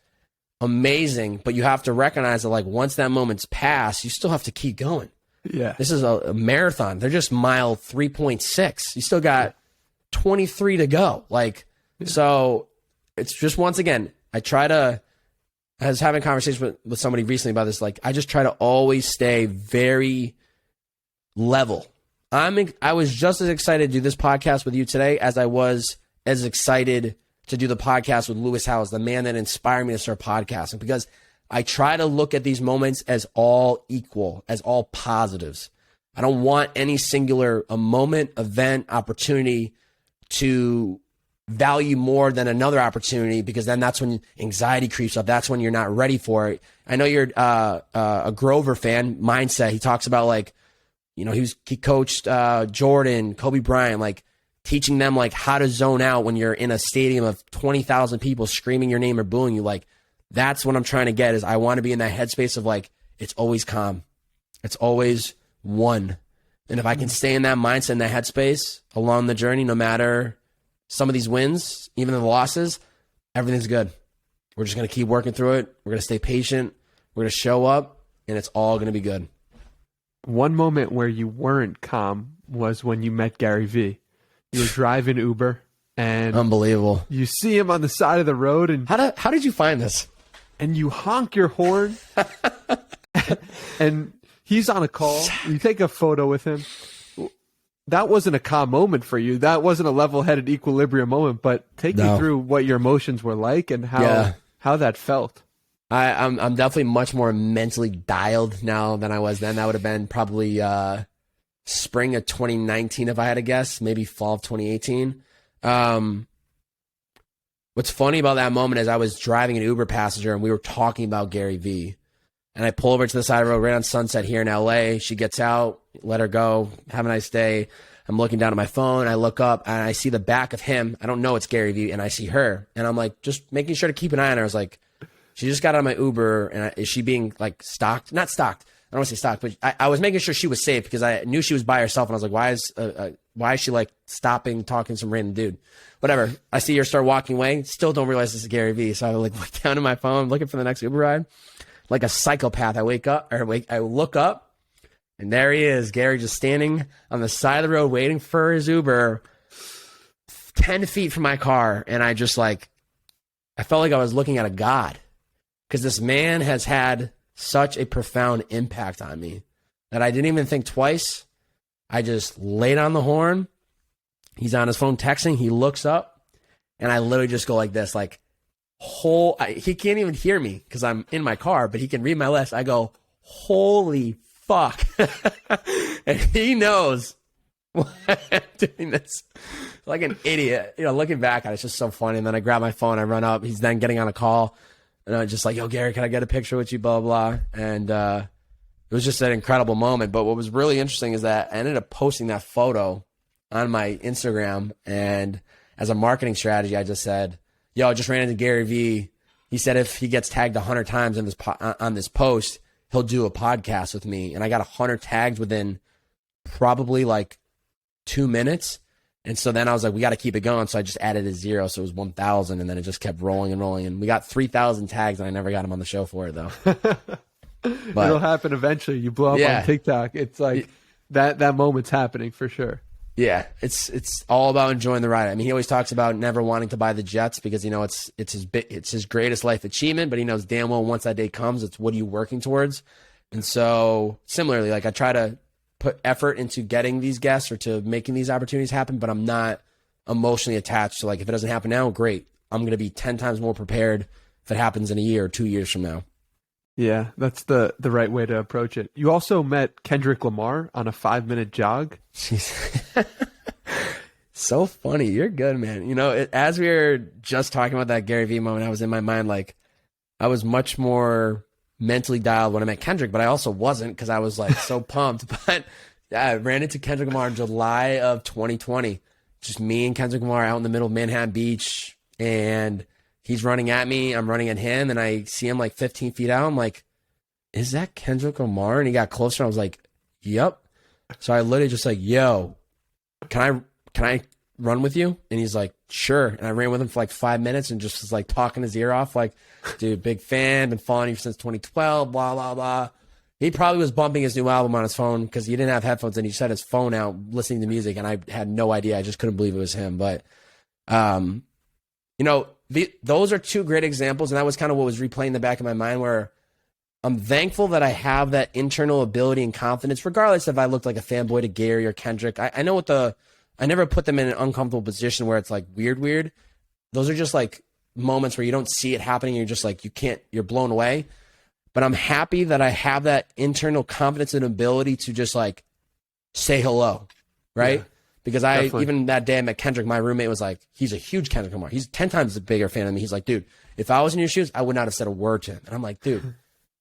S2: amazing. But you have to recognize that like once that moment's passed, you still have to keep going. Yeah, this is a marathon. They're just mile 3.6. You still got 23 to go. Like, so it's just, once again, I was having a conversation with somebody recently about this. Like, I just try to always stay very level. I was just as excited to do this podcast with you today as I was as excited to do the podcast with Lewis Howes, the man that inspired me to start podcasting, because I try to look at these moments as all equal, as all positives. I don't want any singular moment, event, opportunity to value more than another opportunity, because then that's when anxiety creeps up. That's when you're not ready for it. I know you're a Grover fan, Mindset. He talks about like, he coached Jordan, Kobe Bryant, like teaching them like how to zone out when you're in a stadium of 20,000 people screaming your name or booing you. Like, that's what I'm trying to get, is I want to be in that headspace of like, it's always calm. It's always one. And if I can stay in that mindset, in that headspace along the journey, no matter some of these wins, even the losses, everything's good. We're just going to keep working through it. We're going to stay patient. We're going to show up, and it's all going to be good.
S1: One moment where you weren't calm was when you met Gary Vee. You were driving Uber, and
S2: unbelievable.
S1: You see him on the side of the road, and
S2: how did you find this?
S1: And you honk your horn, and he's on a call. You take a photo with him. That wasn't a calm moment for you. That wasn't a level-headed equilibrium moment. But take me through what your emotions were like and how that felt.
S2: I'm definitely much more mentally dialed now than I was then. That would have been probably spring of 2019 if I had to guess, maybe fall of 2018. What's funny about that moment is I was driving an Uber passenger and we were talking about Gary Vee. And I pull over to the side of the road right on Sunset here in LA. She gets out, let her go, have a nice day. I'm looking down at my phone. I look up and I see the back of him. I don't know it's Gary Vee, and I see her. And I'm like, just making sure to keep an eye on her. I was like, she just got out of my Uber, and is she being like stalked? Not stalked. I don't want to say stalked, but I was making sure she was safe because I knew she was by herself. And I was like, why is she like stopping, talking to some random dude? Whatever. I see her start walking away. Still don't realize this is Gary Vee. So I like look down at my phone, looking for the next Uber ride. Like a psychopath, I look up, and there he is, Gary, just standing on the side of the road waiting for his Uber 10 feet from my car. And I just like, I felt like I was looking at a god, because this man has had such a profound impact on me that I didn't even think twice. I just laid on the horn. He's on his phone texting. He looks up, and I literally just go like this, like, he can't even hear me because I'm in my car, but he can read my lips. I go, holy fuck. And he knows why I'm doing this like an idiot. You know, looking back at it, it's just so funny. And then I grab my phone, I run up. He's then getting on a call. And I'm just like, yo, Gary, can I get a picture with you? Blah, blah. And it was just an incredible moment. But what was really interesting is that I ended up posting that photo on my Instagram. And as a marketing strategy, I just said, yo, I just ran into Gary Vee. He said if he gets tagged 100 times in on this post, he'll do a podcast with me. And I got 100 tags within probably like 2 minutes. And so then I was like, we got to keep it going. So I just added a 0. So it was 1,000. And then it just kept rolling and rolling. And we got 3,000 tags. And I never got him on the show for it, though. But
S1: it'll happen eventually. You blow up on TikTok. It's like that moment's happening for sure.
S2: Yeah, it's all about enjoying the ride. I mean, he always talks about never wanting to buy the jets because, you know, it's his greatest life achievement. But he knows damn well once that day comes, it's what are you working towards. And so similarly, like I try to put effort into getting these guests or to making these opportunities happen, but I'm not emotionally attached to like, if it doesn't happen now, great. I'm going to be 10 times more prepared if it happens in a year or 2 years from now.
S1: Yeah, that's the right way to approach it. You also met Kendrick Lamar on a 5-minute jog.
S2: Jeez. So funny. You're good, man. You know, as we were just talking about that Gary Vee moment, I was in my mind, like I was much more mentally dialed when I met Kendrick, but I also wasn't because I was like so pumped. But yeah, I ran into Kendrick Lamar in July of 2020. Just me and Kendrick Lamar out in the middle of Manhattan Beach, and he's running at me. I'm running at him, and I see him like 15 feet out. I'm like, is that Kendrick Lamar? And he got closer. I was like, yep. So I literally just like, yo, can I run with you? And he's like, sure. And I ran with him for like 5 minutes and just was like talking his ear off. Like, dude, big fan, been following you since 2012, blah, blah, blah. He probably was bumping his new album on his phone because he didn't have headphones and he just had his phone out listening to music. And I had no idea. I just couldn't believe it was him. But, you know, those are two great examples. And that was kind of what was replaying in the back of my mind, where I'm thankful that I have that internal ability and confidence, regardless if I looked like a fanboy to Gary or Kendrick. I know I never put them in an uncomfortable position where it's like weird. Those are just like moments where you don't see it happening. You're just like, you're blown away. But I'm happy that I have that internal confidence and ability to just like say hello. Right. Yeah, because even that day I met Kendrick, my roommate was like, he's a huge Kendrick Lamar. He's 10 times a bigger fan than me. He's like, dude, if I was in your shoes, I would not have said a word to him. And I'm like, dude,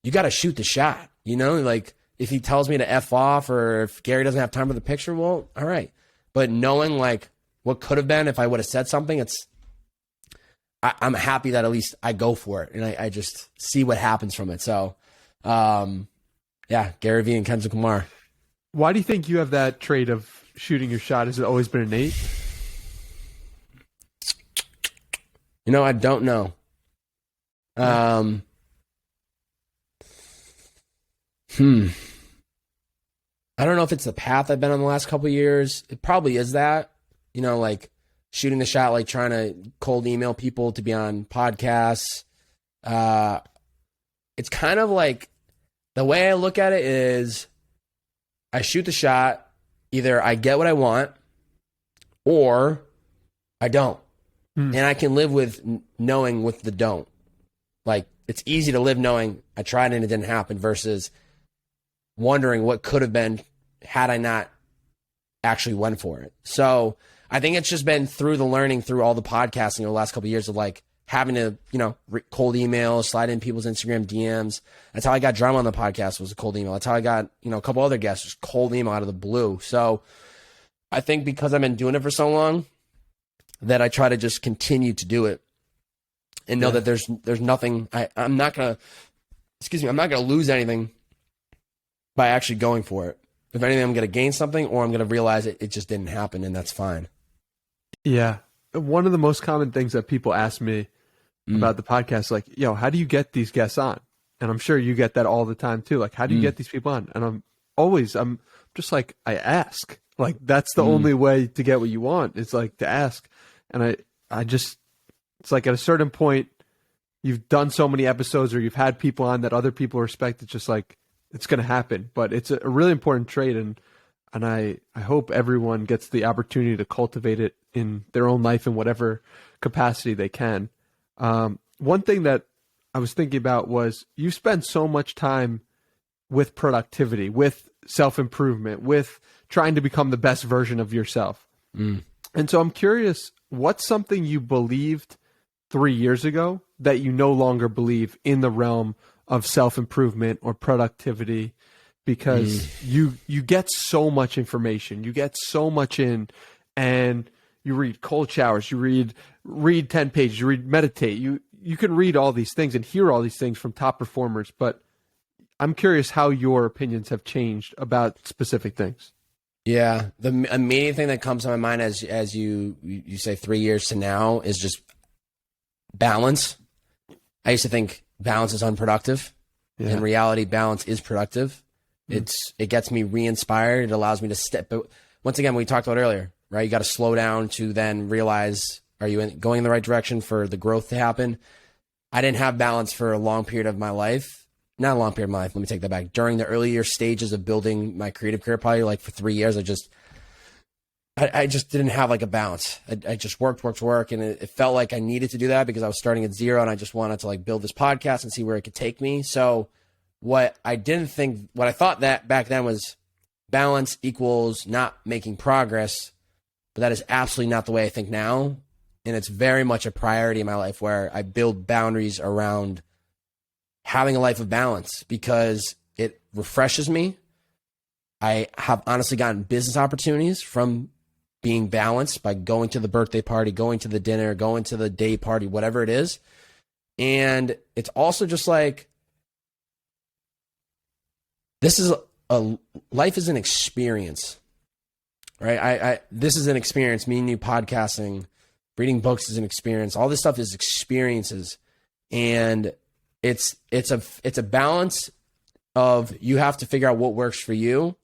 S2: you got to shoot the shot. You know, like if he tells me to F off or if Gary doesn't have time for the picture, well, all right. But knowing like what could have been if I would have said something, I'm happy that at least I go for it and I just see what happens from it. So, yeah, Gary Vee and Kendrick Lamar.
S1: Why do you think you have that trait of shooting your shot? Has it always been innate?
S2: You know, I don't know. I don't know if it's the path I've been on the last couple of years. It probably is that, you know, like shooting the shot, like trying to cold email people to be on podcasts. It's kind of like the way I look at it is I shoot the shot. Either I get what I want or I don't. And I can live with knowing with the don't. Like it's easy to live knowing I tried and it didn't happen versus wondering what could have been had I not actually went for it. So I think it's just been through the learning through all the podcasting over the last couple of years of like having to, you know, cold emails, slide in people's Instagram DMs. That's how I got Drama on the podcast, was a cold email. That's how I got, you know, a couple other guests, just cold email out of the blue. So I think because I've been doing it for so long that I try to just continue to do it and know that there's nothing, I'm not going to lose anything by actually going for it. If anything, I'm going to gain something or I'm going to realize it just didn't happen and that's fine. Yeah.
S1: One of the most common things that people ask me about the podcast, like, yo, how do you get these guests on? And I'm sure you get that all the time too. Like, how do you get these people on? And I'm just like, I ask. Like, that's the only way to get what you want. It's like to ask. And I just, it's like at a certain point, you've done so many episodes or you've had people on that other people respect. It's just like, it's going to happen. But it's a really important trait. And I hope everyone gets the opportunity to cultivate it in their own life in whatever capacity they can. one thing that I was thinking about was you spend so much time with productivity, with self-improvement, with trying to become the best version of yourself. And so I'm curious, what's something you believed 3 years ago that you no longer believe in the realm of self-improvement or productivity? Because you get so much information, you get so much in, and you read cold showers, you read 10 pages, you read meditate, you can read all these things and hear all these things from top performers, but I'm curious how your opinions have changed about specific things.
S2: Yeah, the immediate thing that comes to my mind as you say 3 years to now is just balance. I used to think balance is unproductive.
S1: Yeah.
S2: In reality, balance is productive. It gets me re-inspired. It allows me to step. But once again, we talked about earlier, right? You got to slow down to then realize, are you going in the right direction for the growth to happen? I didn't have balance for a long period of my life. Not a long period of my life. Let me take that back. During the earlier stages of building my creative career, probably like for 3 years, I just didn't have like a balance. I just worked, and it felt like I needed to do that because I was starting at zero and I just wanted to like build this podcast and see where it could take me. So what I thought that back then was balance equals not making progress, but that is absolutely not the way I think now. And it's very much a priority in my life where I build boundaries around having a life of balance because it refreshes me. I have honestly gotten business opportunities from being balanced by going to the birthday party, going to the dinner, going to the day party, whatever it is. And it's also just like, life is an experience, right? This is an experience. Me and you podcasting, reading books is an experience. All this stuff is experiences. And it's a balance of you have to figure out what works for you.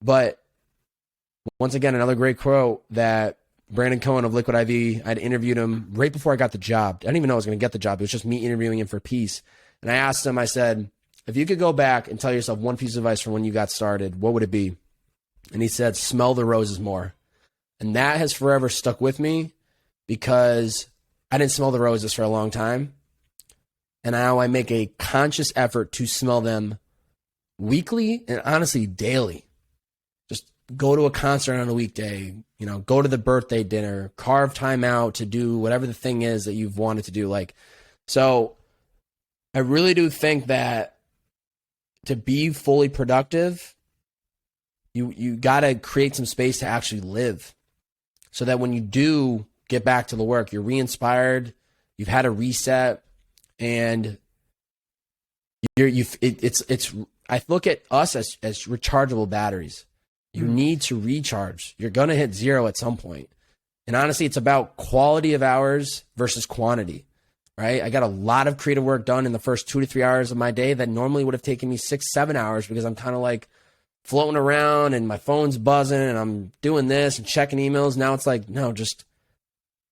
S2: But once again, another great quote that Brandon Cohen of Liquid IV, I'd interviewed him right before I got the job. I didn't even know I was going to get the job. It was just me interviewing him for Peace. And I asked him, I said, if you could go back and tell yourself one piece of advice from when you got started, what would it be? And he said, smell the roses more. And that has forever stuck with me because I didn't smell the roses for a long time. And now I make a conscious effort to smell them weekly and honestly daily. Just go to a concert on a weekday, go to the birthday dinner, carve time out to do whatever the thing is that you've wanted to do. So I really do think that to be fully productive, you got to create some space to actually live so that when you do get back to the work, you're re-inspired, you've had a reset, and I look at us as rechargeable batteries. You need to recharge. You're going to hit zero at some point. And honestly, it's about quality of hours versus quantity, right? I got a lot of creative work done in the first 2 to 3 hours of my day that normally would have taken me 6-7 hours because I'm kind of like floating around and my phone's buzzing and I'm doing this and checking emails. Now it's like, no, just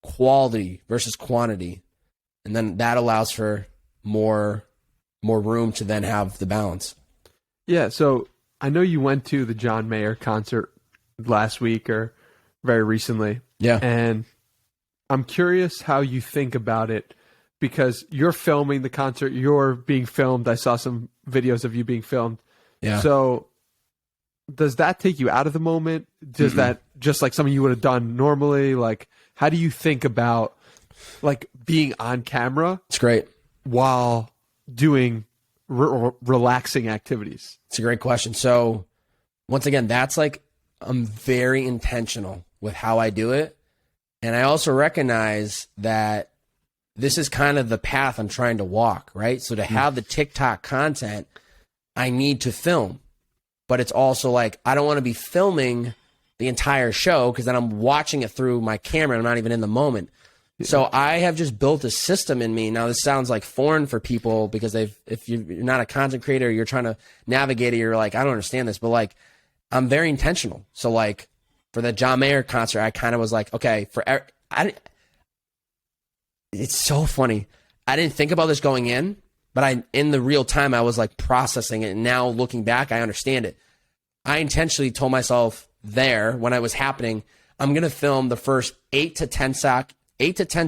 S2: quality versus quantity. And then that allows for more room to then have the balance.
S1: Yeah, so I know you went to the John Mayer concert last week or very recently.
S2: Yeah.
S1: And I'm curious how you think about it because you're filming the concert, you're being filmed. I saw some videos of you being filmed.
S2: Yeah.
S1: So does that take you out of the moment? Does that just like something you would have done normally? Like, how do you think about like being on camera?
S2: It's great.
S1: While doing relaxing activities?
S2: It's a great question. So once again, that's like, I'm very intentional with how I do it. And I also recognize that this is kind of the path I'm trying to walk, right? So to have the TikTok content, I need to film. But it's also like, I don't want to be filming the entire show because then I'm watching it through my camera and I'm not even in the moment. So I have just built a system in me. Now, this sounds like foreign for people because if you're not a content creator, you're trying to navigate it, you're like, I don't understand this. But like, I'm very intentional. So like for the John Mayer concert, I kind of was like, okay, it's so funny. I didn't think about this going in, but in the real time, I was like processing it. And now looking back, I understand it. I intentionally told myself there when it was happening, I'm going to film the first 8 to 10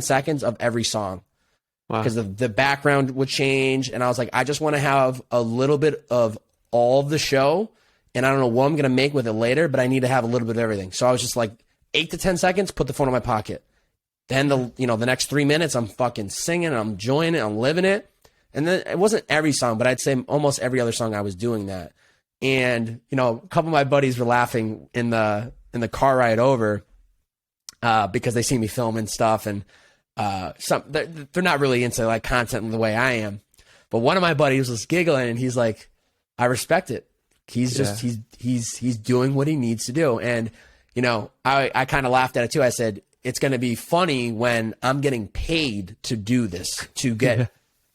S2: seconds of every song.
S1: Wow.
S2: because the background would change. And I was like, I just want to have a little bit of all of the show. And I don't know what I'm going to make with it later, but I need to have a little bit of everything. So I was just like 8 to 10 seconds, put the phone in my pocket. Then the next 3 minutes, I'm fucking singing, I'm enjoying it, I'm living it. And then it wasn't every song, but I'd say almost every other song I was doing that. And, a couple of my buddies were laughing in the car ride over because they see me filming stuff. And they're not really into like content the way I am. But one of my buddies was giggling and he's like, I respect it. He's just, he's doing what he needs to do. And, I kind of laughed at it too. I said, it's going to be funny when I'm getting paid to do this,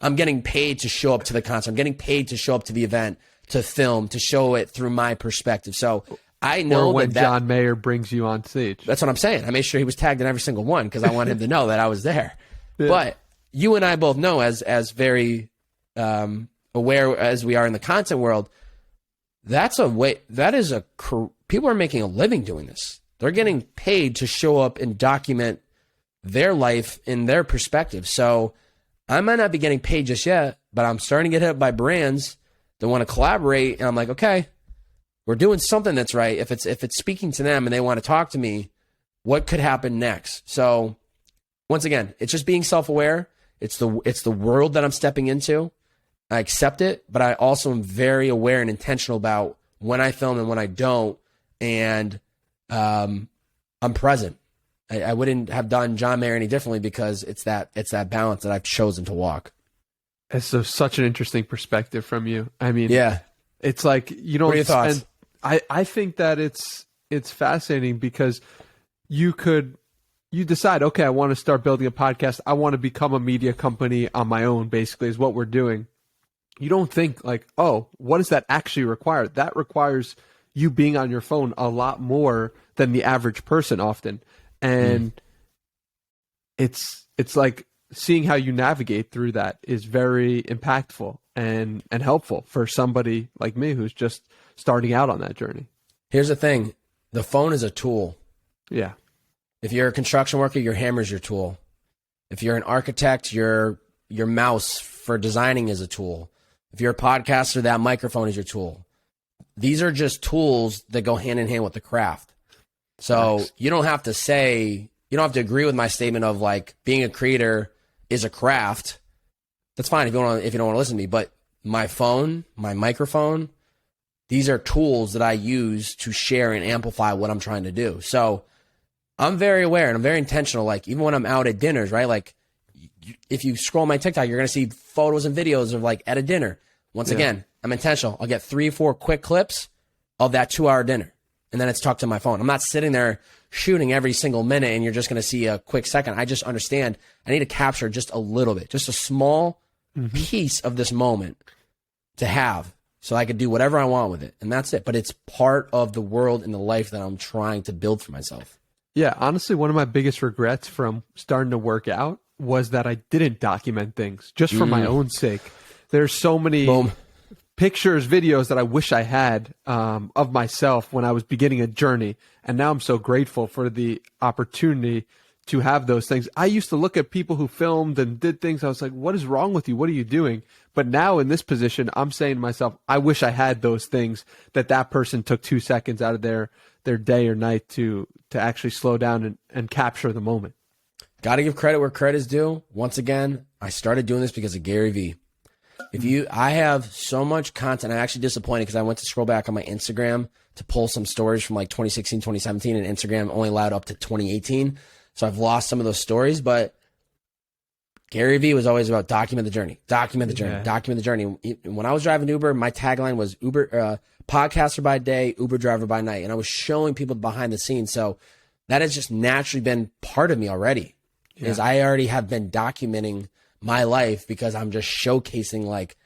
S2: I'm getting paid to show up to the concert. I'm getting paid to show up to the event, to film, to show it through my perspective. So I know
S1: or when John Mayer brings you on stage.
S2: That's what I'm saying. I made sure he was tagged in every single one because I want him to know that I was there. Yeah. But you and I both know, as very aware as we are in the content world, people are making a living doing this. They're getting paid to show up and document their life in their perspective. So I might not be getting paid just yet, but I'm starting to get hit up by brands that want to collaborate. And I'm like, okay, we're doing something that's right. If it's speaking to them and they want to talk to me, what could happen next? So once again, it's just being self-aware. It's the world that I'm stepping into. I accept it, but I also am very aware and intentional about when I film and when I don't. And I'm present. I wouldn't have done John Mayer any differently because it's that balance that I've chosen to walk.
S1: It's such an interesting perspective from you. I mean, it's like you don't.
S2: What are your thoughts?
S1: I think that it's fascinating because you decide, okay, I want to start building a podcast. I want to become a media company on my own. Basically, is what we're doing. You don't think like, oh, what does that actually require? That requires you being on your phone a lot more than the average person often. And it's like seeing how you navigate through that is very impactful and helpful for somebody like me who's just starting out on that journey.
S2: Here's the thing. The phone is a tool. Yeah. If you're a construction worker, your hammer's your tool. If you're an architect, your mouse for designing is a tool. If you're a podcaster, that microphone is your tool. These are just tools that go hand in hand with the craft. So you don't have to agree with my statement of like being a creator is a craft. That's fine if you don't want to listen to me, but my phone, my microphone, these are tools that I use to share and amplify what I'm trying to do. So I'm very aware and I'm very intentional. Like even when I'm out at dinners, right? Like if you scroll my TikTok, you're going to see photos and videos of like at a dinner. Once again, I'm intentional. I'll get 3 or 4 quick clips of that 2-hour dinner. And then it's tucked to my phone. I'm not sitting there shooting every single minute and you're just going to see a quick second. I just understand I need to capture just a little bit, just a small piece of this moment to have so I could do whatever I want with it. And that's it. But it's part of the world and the life that I'm trying to build for myself.
S1: Yeah, honestly, one of my biggest regrets from starting to work out was that I didn't document things just for my own sake. There's so many pictures, videos that I wish I had of myself when I was beginning a journey. And now I'm so grateful for the opportunity to have those things. I used to look at people who filmed and did things. I was like, what is wrong with you? What are you doing? But now in this position, I'm saying to myself, I wish I had those things that person took 2 seconds out of their day or night to actually slow down and capture the moment.
S2: Got to give credit where credit is due. Once again, I started doing this because of Gary Vee. I have so much content. I'm actually disappointed because I went to scroll back on my Instagram to pull some stories from like 2016, 2017, and Instagram only allowed up to 2018. So I've lost some of those stories, but Gary Vee was always about document the journey, document the journey, document the journey. When I was driving Uber, my tagline was podcaster by day, Uber driver by night. And I was showing people behind the scenes. So that has just naturally been part of me already. Is I already have been documenting my life because I'm just showcasing like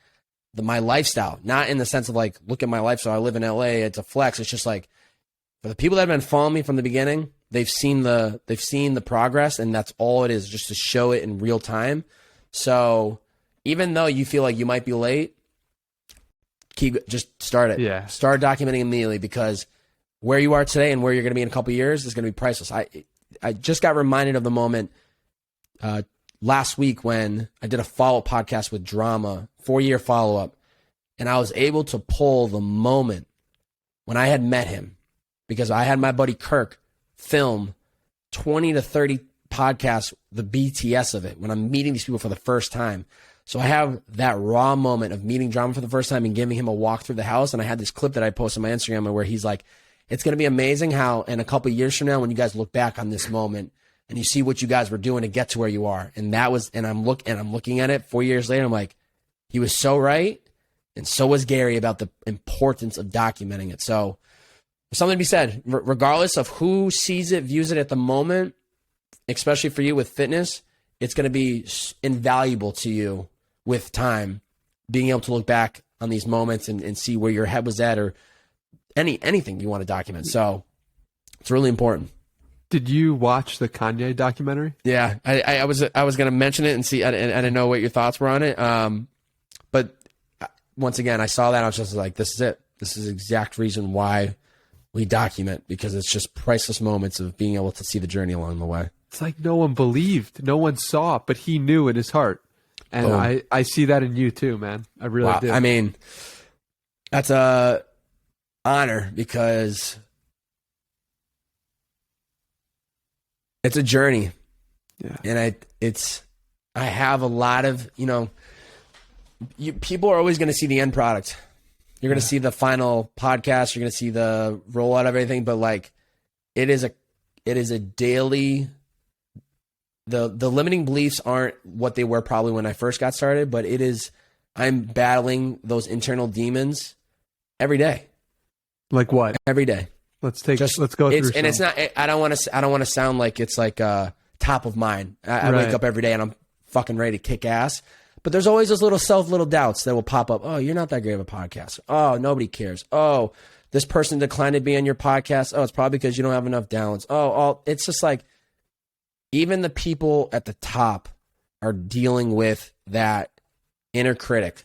S2: my lifestyle, not in the sense of like, look at my lifestyle. I live in LA. It's a flex. It's just like for the people that have been following me from the beginning, they've seen the progress, and that's all it is, just to show it in real time. So even though you feel like you might be late, just start it. Yeah. Start documenting immediately, because where you are today and where you're going to be in a couple of years is going to be priceless. I just got reminded of the moment last week when I did a follow-up podcast with Drama, 4-year follow-up, and I was able to pull the moment when I had met him, because I had my buddy Kirk film 20 to 30 podcasts, the BTS of it, when I'm meeting these people for the first time. So I have that raw moment of meeting Drama for the first time and giving him a walk through the house. And I had this clip that I posted on my Instagram where he's like, it's going to be amazing how in a couple of years from now, when you guys look back on this moment and you see what you guys were doing to get to where you are. And that was, and I'm looking at it 4 years later. I'm like, he was so right. And so was Gary about the importance of documenting it. So there's something to be said, regardless of who sees it, views it at the moment, especially for you with fitness, it's going to be invaluable to you with time, being able to look back on these moments and see where your head was at, or anything you want to document. So it's really important.
S1: Did you watch the Kanye documentary?
S2: Yeah, I was going to mention it and see. I didn't know what your thoughts were on it. But once again, I saw that and I was just like, this is it. This is the exact reason why we document, because it's just priceless moments of being able to see the journey along the way.
S1: It's like no one believed, no one saw, but he knew in his heart. And
S2: Boom.
S1: I see that in you too, man. I really do.
S2: I mean, that's a honor, because it's a journey.
S1: Yeah.
S2: And I have a lot of, people are always going to see the end product. You're going to see the final podcast. You're going to see the rollout of everything. But like, it is a daily, the limiting beliefs aren't what they were probably when I first got started, but I'm battling those internal demons every day.
S1: Like what?
S2: Every day.
S1: Let's go through.
S2: And it's not, I don't want to sound like it's like top of mind. I
S1: Right.
S2: wake up every day and I'm fucking ready to kick ass. But there's always those little doubts that will pop up. Oh, you're not that great of a podcaster. Oh, nobody cares. Oh, this person declined to be on your podcast. Oh, it's probably because you don't have enough downloads. Oh, it's just like, even the people at the top are dealing with that inner critic.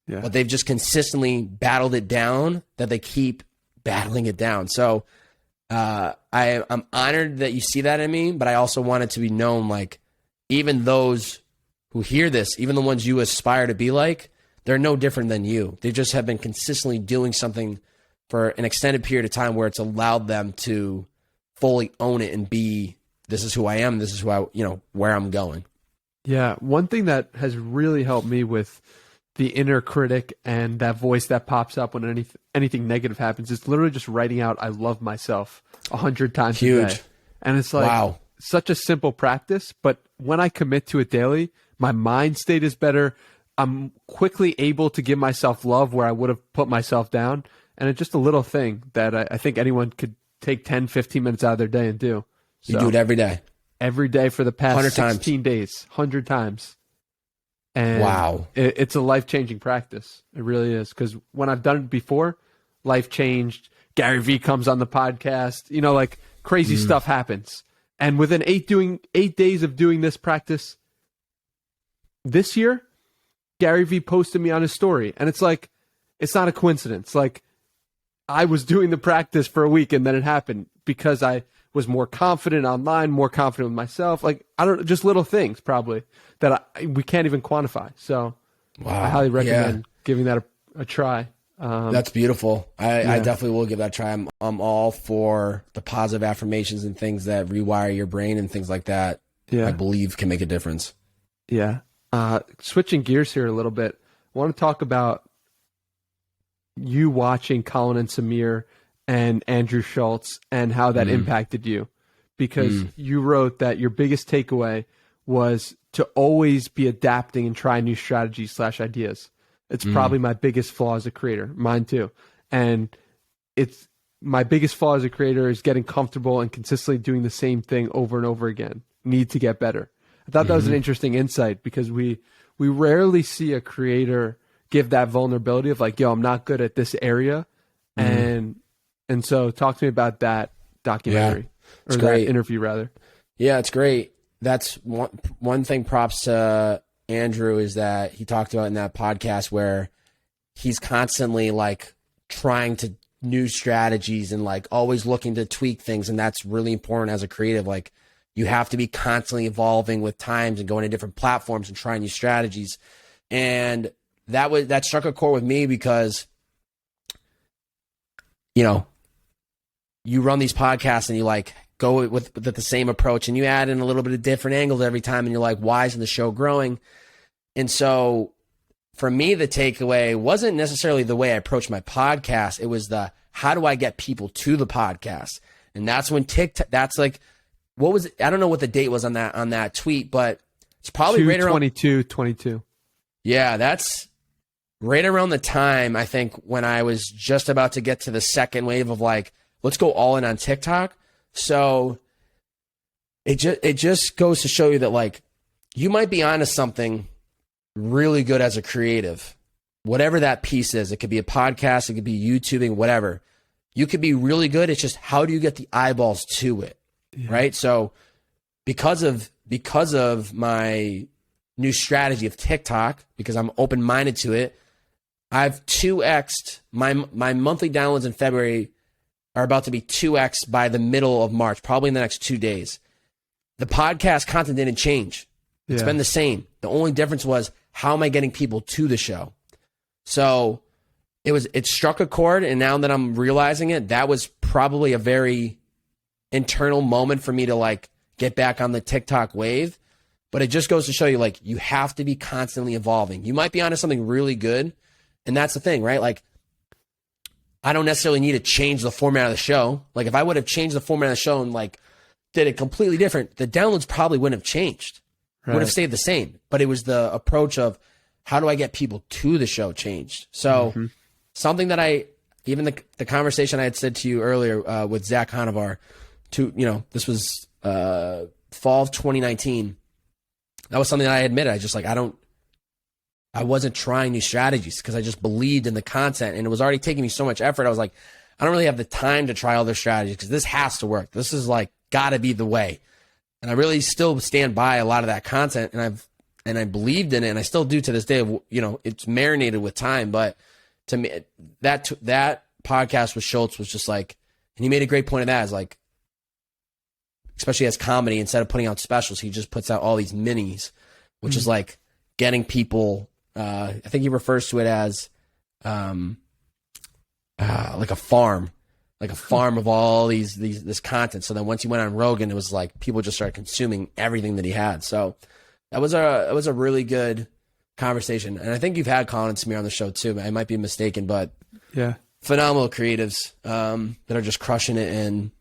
S1: Yeah.
S2: But they've just consistently battled it down, that they keep battling it down. So I'm honored that you see that in me, but I also want it to be known, like, even those who hear this, even the ones you aspire to be like, they're no different than you. They just have been consistently doing something for an extended period of time where it's allowed them to fully own it and be, this is who I am, this is who where I'm going.
S1: Yeah. One thing that has really helped me with the inner critic and that voice that pops up when anything negative happens is literally just writing out, I love myself 100 times a day. And it's like,
S2: wow,
S1: such a simple practice, but when I commit to it daily, my mind state is better. I'm quickly able to give myself love where I would have put myself down. And it's just a little thing that I think anyone could take 10, 15 minutes out of their day and do. So,
S2: you do it every day.
S1: Every day for the past 16
S2: times.
S1: days, 100 times. And
S2: wow.
S1: It's a life-changing practice. It really is. Because when I've done it before, life changed. Gary Vee comes on the podcast. Like crazy stuff happens. And within 8 days of doing this practice this year, Gary Vee posted me on his story. And it's like, it's not a coincidence. Like, I was doing the practice for a week and then it happened because I was more confident online, more confident with myself. Like, just little things probably that we can't even quantify. So I highly recommend giving that a try.
S2: That's beautiful. I definitely will give that a try. I'm all for the positive affirmations and things that rewire your brain and things like that.
S1: Yeah.
S2: I believe can make a difference.
S1: Yeah. Switching gears here a little bit, I want to talk about you watching Colin and Samir and Andrew Schulz and how that impacted you, because you wrote that your biggest takeaway was to always be adapting and try new strategies / ideas. It's probably my biggest flaw as a creator, mine too. And it's my biggest flaw as a creator is getting comfortable and consistently doing the same thing over and over again. Need to get better. I thought that was an interesting insight, because we rarely see a creator give that vulnerability of like, yo, I'm not good at this area. And so talk to me about that documentary or that interview rather.
S2: Yeah, it's great. That's one thing, props to Andrew, is that he talked about in that podcast where he's constantly like trying to new strategies and like always looking to tweak things. And that's really important as a creative. Like, you have to be constantly evolving with times and going to different platforms and trying new strategies. And that struck a chord with me because, you know, you run these podcasts and you like go with the same approach and you add in a little bit of different angles every time and you're like, why isn't the show growing? And so for me, the takeaway wasn't necessarily the way I approached my podcast. It was how do I get people to the podcast? And that's when TikTok, that's like, what was it? I don't know what the date was on that tweet, but it's probably right around
S1: 22.
S2: Yeah, that's right around the time, I think, when I was just about to get to the second wave of like, let's go all in on TikTok. So it just goes to show you that like you might be onto something really good as a creative, whatever that piece is. It could be a podcast, it could be YouTubing, whatever. You could be really good. It's just how do you get the eyeballs to it, right? So because of my new strategy of TikTok, because I'm open-minded to it, I've 2x'd my monthly downloads in February are about to be 2x by the middle of March, probably in the next 2 days. The podcast content didn't change. It's been the same. The only difference was how am I getting people to the show? So it struck a chord, and now that I'm realizing it, that was probably a very internal moment for me to like get back on the TikTok wave. But it just goes to show you like you have to be constantly evolving. You might be onto something really good, and that's the thing, right? Like I don't necessarily need to change the format of the show. Like if I would have changed the format of the show and like did it completely different, the downloads probably wouldn't have changed. Would have stayed the same. But it was the approach of how do I get people to the show changed. So something that even the conversation I had said to you earlier with Zach Hanovar, this was fall of 2019. That was something that I admitted. I just like, I wasn't trying new strategies because I just believed in the content and it was already taking me so much effort. I was like, I don't really have the time to try other strategies because this has to work. This is like gotta be the way. And I really still stand by a lot of that content and I believed in it and I still do to this day. It's marinated with time, but to me, that podcast with Schulz was just like, and he made a great point of that is like, especially as comedy, instead of putting out specials, he just puts out all these minis, which is like getting people, I think he refers to it as like a farm of all this content. So then once he went on Rogan, it was like people just started consuming everything that he had. So that was a really good conversation. And I think you've had Colin and Samir on the show too. I might be mistaken, but
S1: yeah,
S2: phenomenal creatives that are just crushing it and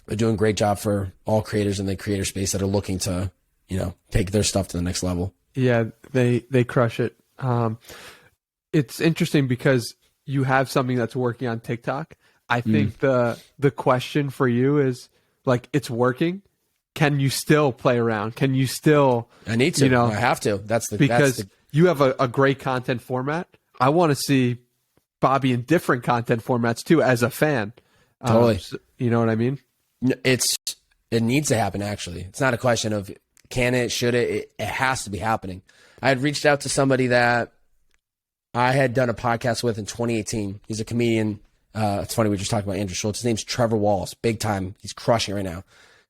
S2: are doing a great job for all creators in the creator space that are looking to, take their stuff to the next level.
S1: Yeah, they crush it. It's interesting because you have something that's working on TikTok. I think the question for you is like, it's working. Can you still play around? Can you still?
S2: I need to. I have to.
S1: Because you have a great content format. I want to see Bobby in different content formats too, as a fan.
S2: Totally.
S1: You know what I mean?
S2: It needs to happen. Actually, it's not a question of can it, should it. It has to be happening. I had reached out to somebody that I had done a podcast with in 2018. He's a comedian. It's funny, we were just talking about Andrew Schulz. His name's Trevor Wallace. Big time. He's crushing it right now.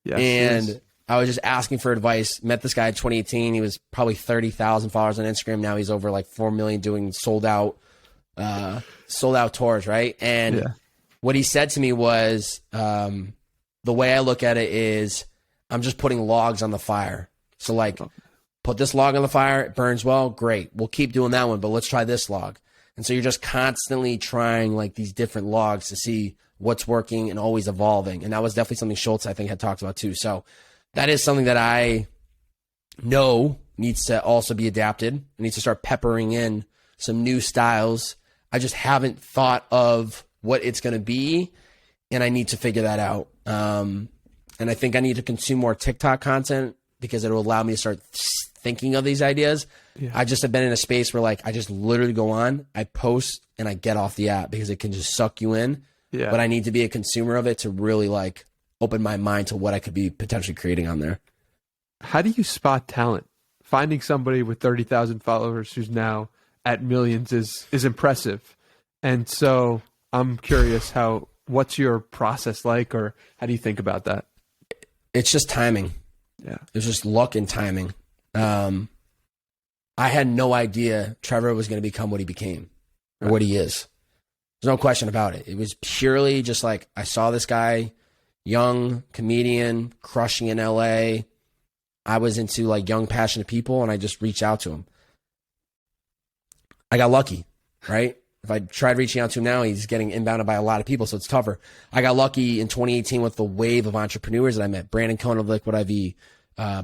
S2: Yes, and I was just asking for advice. Met this guy in 2018. He was probably 30,000 followers on Instagram. Now he's over like 4 million doing sold out tours, right? And what he said to me was, the way I look at it is I'm just putting logs on the fire. So like, put this log on the fire. It burns well. Great. We'll keep doing that one, but let's try this log. And so you're just constantly trying like these different logs to see what's working and always evolving. And that was definitely something Schulz, I think, had talked about too. So that is something that I know needs to also be adapted. I need to start peppering in some new styles. I just haven't thought of what it's going to be, and I need to figure that out. And I think I need to consume more TikTok content because it will allow me to start thinking of these ideas. Yeah. I just have been in a space where like I just literally go on, I post, and I get off the app because it can just suck you in. Yeah. But I need to be a consumer of it to really like open my mind to what I could be potentially creating on there.
S1: How do you spot talent? Finding somebody with 30,000 followers who's now at millions is impressive. And so I'm curious what's your process like, or how do you think about that?
S2: It's just timing.
S1: Yeah.
S2: It was just luck and timing. I had no idea Trevor was going to become what he became or what he is. There's no question about it. It was purely just like I saw this guy, young comedian, crushing in LA. I was into like young, passionate people, and I just reached out to him. I got lucky, right? If I tried reaching out to him now, he's getting inbounded by a lot of people, so it's tougher. I got lucky in 2018 with the wave of entrepreneurs that I met. Brandon Cohen of Liquid IV,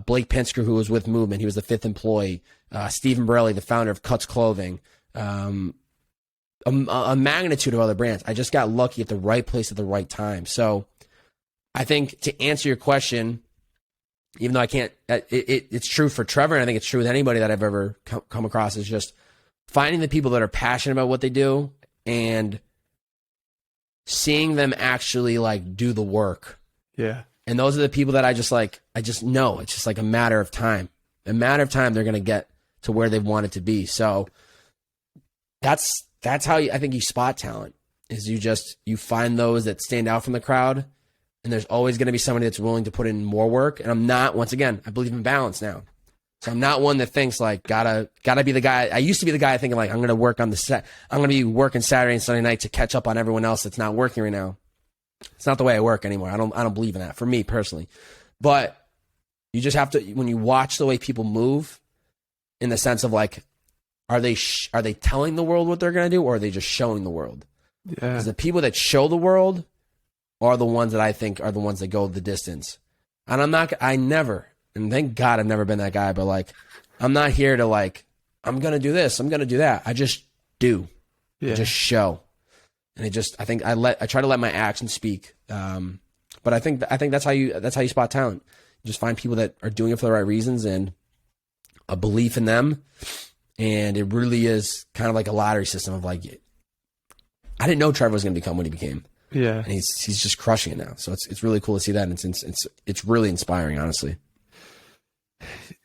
S2: Blake Pinsker, who was with Movement. He was the 5th employee. Stephen Borelli, the founder of Cuts Clothing. A magnitude of other brands. I just got lucky at the right place at the right time. So I think to answer your question, even though I can't, it's true for Trevor, and I think it's true with anybody that I've ever come across, is just finding the people that are passionate about what they do and seeing them actually like do the work.
S1: Yeah.
S2: And those are the people that I just know. It's just like a matter of time. A matter of time they're going to get to where they want it to be. So that's how I think you spot talent, is you find those that stand out from the crowd, and there's always going to be somebody that's willing to put in more work. And I'm not, once again, I believe in balance now. So I'm not one that thinks like, gotta be the guy. I used to be the guy thinking like, I'm going to work on the set. I'm going to be working Saturday and Sunday night to catch up on everyone else that's not working right now. It's not the way I work anymore. I don't believe in that, for me personally. But you just have to, when you watch the way people move, in the sense of like, are they telling the world what they're going to do, or are they just showing the world?
S1: Yeah.
S2: Because the people that show the world are the ones that I think are the ones that go the distance. And I never, and thank God I've never been that guy, but like, I'm not here to like, I'm going to do this, I'm going to do that. I just do.
S1: Yeah.
S2: I just show. And I think I try to let my actions speak. But I think that's how you spot talent. You just find people that are doing it for the right reasons and a belief in them. And it really is kind of like a lottery system of like, I didn't know Trevor was going to become what he became.
S1: Yeah.
S2: And he's just crushing it now. So it's really cool to see that. And it's really inspiring, honestly.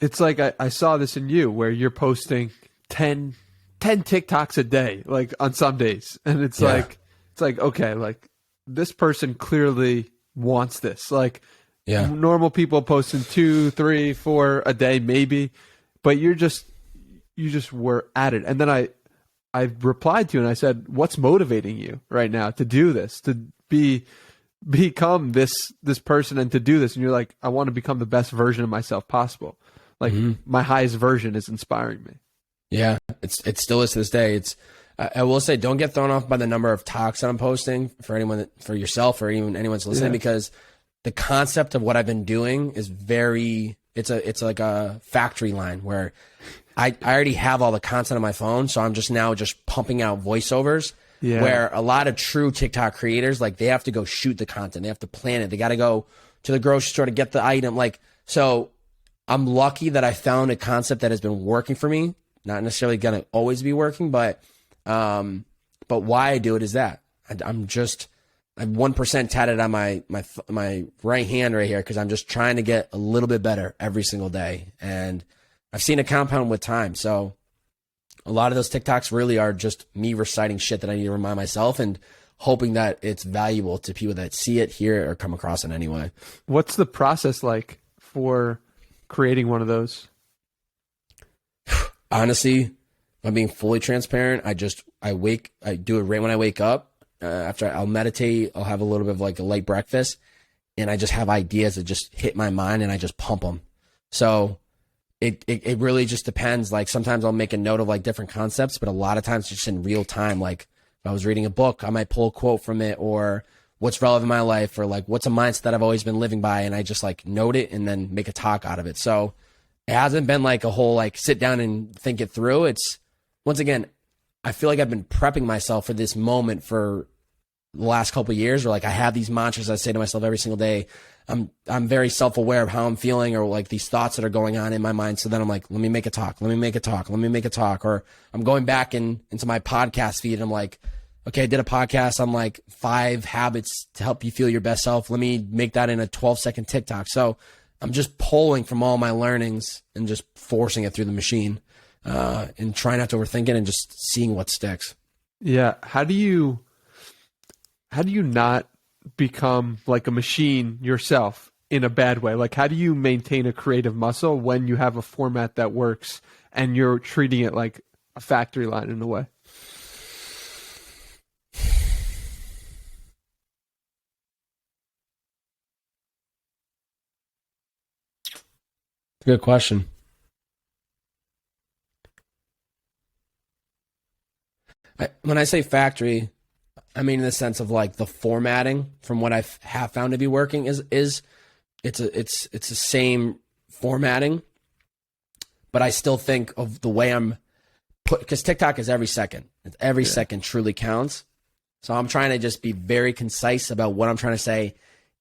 S1: It's like I saw this in you, where you're posting 10 TikToks a day, like on some days. And it's like, okay, like this person clearly wants this. Like normal people posting 2, 3, 4 a day, maybe, but you just were at it. And then I replied to you and I said, what's motivating you right now to do this, to become this person and to do this? And you're like, I want to become the best version of myself possible. Like my highest version is inspiring me. Yeah,
S2: it still is to this day. I will say, don't get thrown off by the number of talks that I'm posting for anyone, for yourself or even anyone's listening, because the concept of what I've been doing is it's like a factory line where I already have all the content on my phone. So I'm just pumping out voiceovers where a lot of true TikTok creators, like they have to go shoot the content. They have to plan it. They got to go to the grocery store to get the item. Like, so I'm lucky that I found a concept that has been working for me. Not necessarily going to always be working, but why I do it is that I'm 1% tatted on my right hand right here, because I'm just trying to get a little bit better every single day. And I've seen it compound with time. So a lot of those TikToks really are just me reciting shit that I need to remind myself and hoping that it's valuable to people that see it, hear it, or come across it anyway. What's
S1: the process like for creating one of those?
S2: Honestly, if I'm being fully transparent, I do it right when I wake up. After I'll meditate, I'll have a little bit of like a light breakfast, and I just have ideas that just hit my mind and I just pump them. So it really just depends. Like sometimes I'll make a note of like different concepts, but a lot of times it's just in real time. Like if I was reading a book, I might pull a quote from it, or what's relevant in my life, or like what's a mindset that I've always been living by, and I just like note it and then make a talk out of it. So it hasn't been like a whole like sit down and think it through. It's, once again, I feel like I've been prepping myself for this moment for the last couple of years, where like I have these mantras I say to myself every single day. I'm very self-aware of how I'm feeling, or like these thoughts that are going on in my mind. So then I'm like, let me make a talk. Or I'm going back into my podcast feed and I'm like, okay, I did a podcast on like 5 habits to help you feel your best self. Let me make that in a 12-second TikTok. So I'm just pulling from all my learnings and just forcing it through the machine, and trying not to overthink it and just seeing what sticks.
S1: Yeah. How do you not become like a machine yourself in a bad way? Like, how do you maintain a creative muscle when you have a format that works and you're treating it like a factory line in a way?
S2: Good question. When I say factory, I mean in the sense of like the formatting from what I have found to be working is it's the same formatting, but I still think of the way I'm put, because TikTok is every second. Every second truly counts. So I'm trying to just be very concise about what I'm trying to say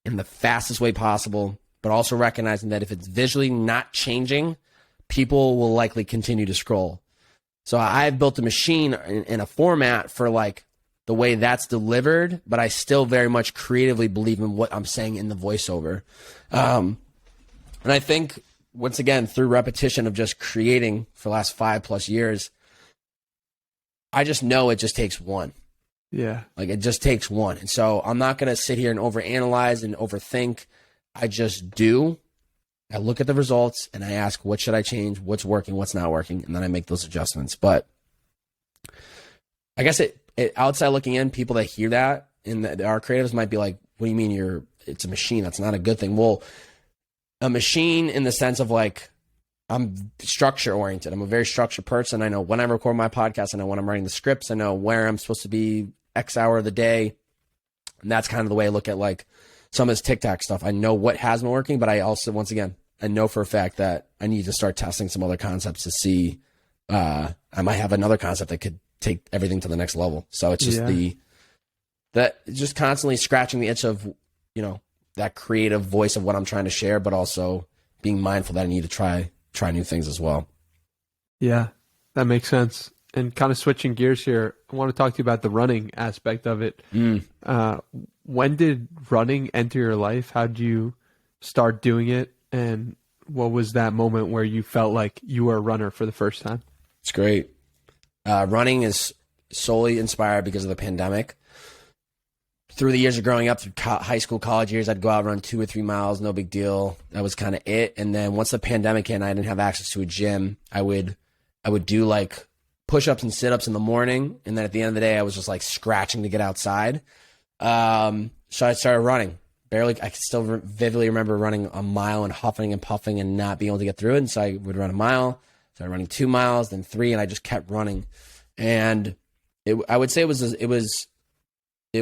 S2: in the fastest way possible, but also recognizing that if it's visually not changing, people will likely continue to scroll. So I've built a machine in a format for like the way that's delivered, but I still very much creatively believe in what I'm saying in the voiceover. And I think, once again, through repetition of just creating for the last 5+ years, I just know it just takes one.
S1: Yeah.
S2: Like it just takes one. And so I'm not going to sit here and overanalyze and overthink. I just do. I look at the results and I ask, what should I change? What's working? What's not working? And then I make those adjustments. But I guess it outside looking in, people that hear that and our creatives might be like, what do you mean it's a machine? That's not a good thing. Well, a machine in the sense of like, I'm structure oriented. I'm a very structured person. I know when I record my podcast, I know when I'm writing the scripts, I know where I'm supposed to be X hour of the day. And that's kind of the way I look at like some of this TikTok stuff. I know what has been working, but I also, once again, I know for a fact that I need to start testing some other concepts to see, I might have another concept that could take everything to the next level. So it's just just constantly scratching the itch of, that creative voice of what I'm trying to share, but also being mindful that I need to try new things as well.
S1: Yeah, that makes sense. And kind of switching gears here, I want to talk to you about the running aspect of it. When did running enter your life? How did you start doing it? And what was that moment where you felt like you were a runner for the first time?
S2: It's great. Running is solely inspired because of the pandemic. Through the years of growing up, through high school, college years, I'd go out and run 2 or 3 miles, no big deal. That was kind of it. And then once the pandemic hit and I didn't have access to a gym, I would do like push-ups and sit-ups in the morning. And then at the end of the day, I was just like scratching to get outside. So I started running. I can still vividly remember running a mile and huffing and puffing and not being able to get through it. And so I would run a mile, started running 2 miles, then 3, and I just kept running. And I would say it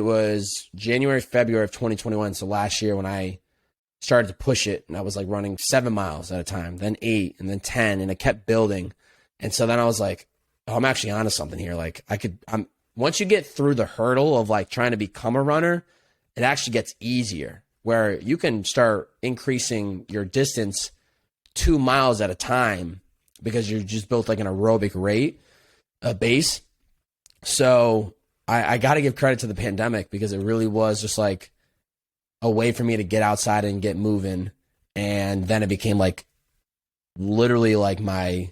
S2: was January, February of 2021. So last year when I started to push it and I was like running 7 miles at a time, then 8 and then 10, and it kept building. And so then I was like, oh, I'm actually onto something here. Like once you get through the hurdle of like trying to become a runner, it actually gets easier where you can start increasing your distance 2 miles at a time because you're just built like an aerobic rate, base. So I got to give credit to the pandemic because it really was just like a way for me to get outside and get moving. And then it became like literally like my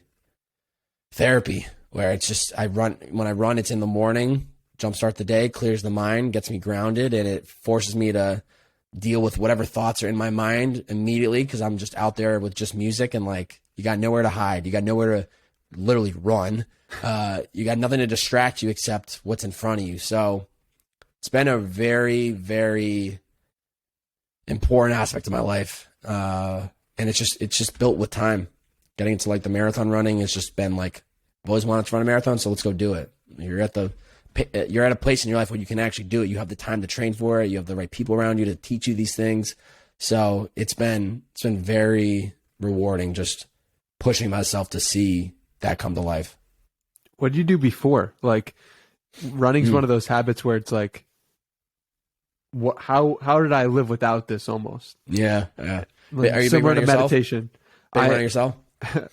S2: therapy where it's just, when I run, it's in the morning, jumpstart the day, clears the mind, gets me grounded, and it forces me to deal with whatever thoughts are in my mind immediately because I'm just out there with just music and like, you got nowhere to hide. You got nowhere to literally run. You got nothing to distract you except what's in front of you. So it's been a very, very important aspect of my life. And it's just built with time. Getting into like the marathon running has just been like, I've always wanted to run a marathon, so let's go do it. You're at a place in your life where you can actually do it. You have the time to train for it. You have the right people around you to teach you these things. So it's been very rewarding just pushing myself to see that come to life.
S1: What did you do before? Like running's one of those habits where it's like, how did I live without this almost?
S2: Yeah.
S1: Like,
S2: are you
S1: similar to meditation?
S2: Big running yourself?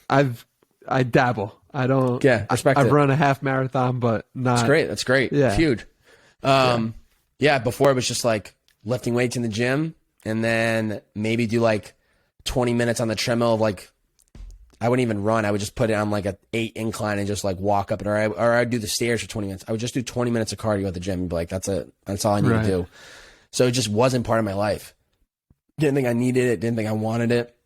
S1: I dabble. I don't.
S2: Yeah, respect
S1: I've run a half marathon, but not.
S2: That's great. Yeah. Huge. Before it was just like lifting weights in the gym and then maybe do like 20 minutes on the treadmill of like, I wouldn't even run. I would just put it on like an 8 incline and just like walk up it, or I'd do the stairs for 20 minutes. I would just do 20 minutes of cardio at the gym and be like, that's it. That's all I need to do. So it just wasn't part of my life. Didn't think I needed it. Didn't think I wanted it.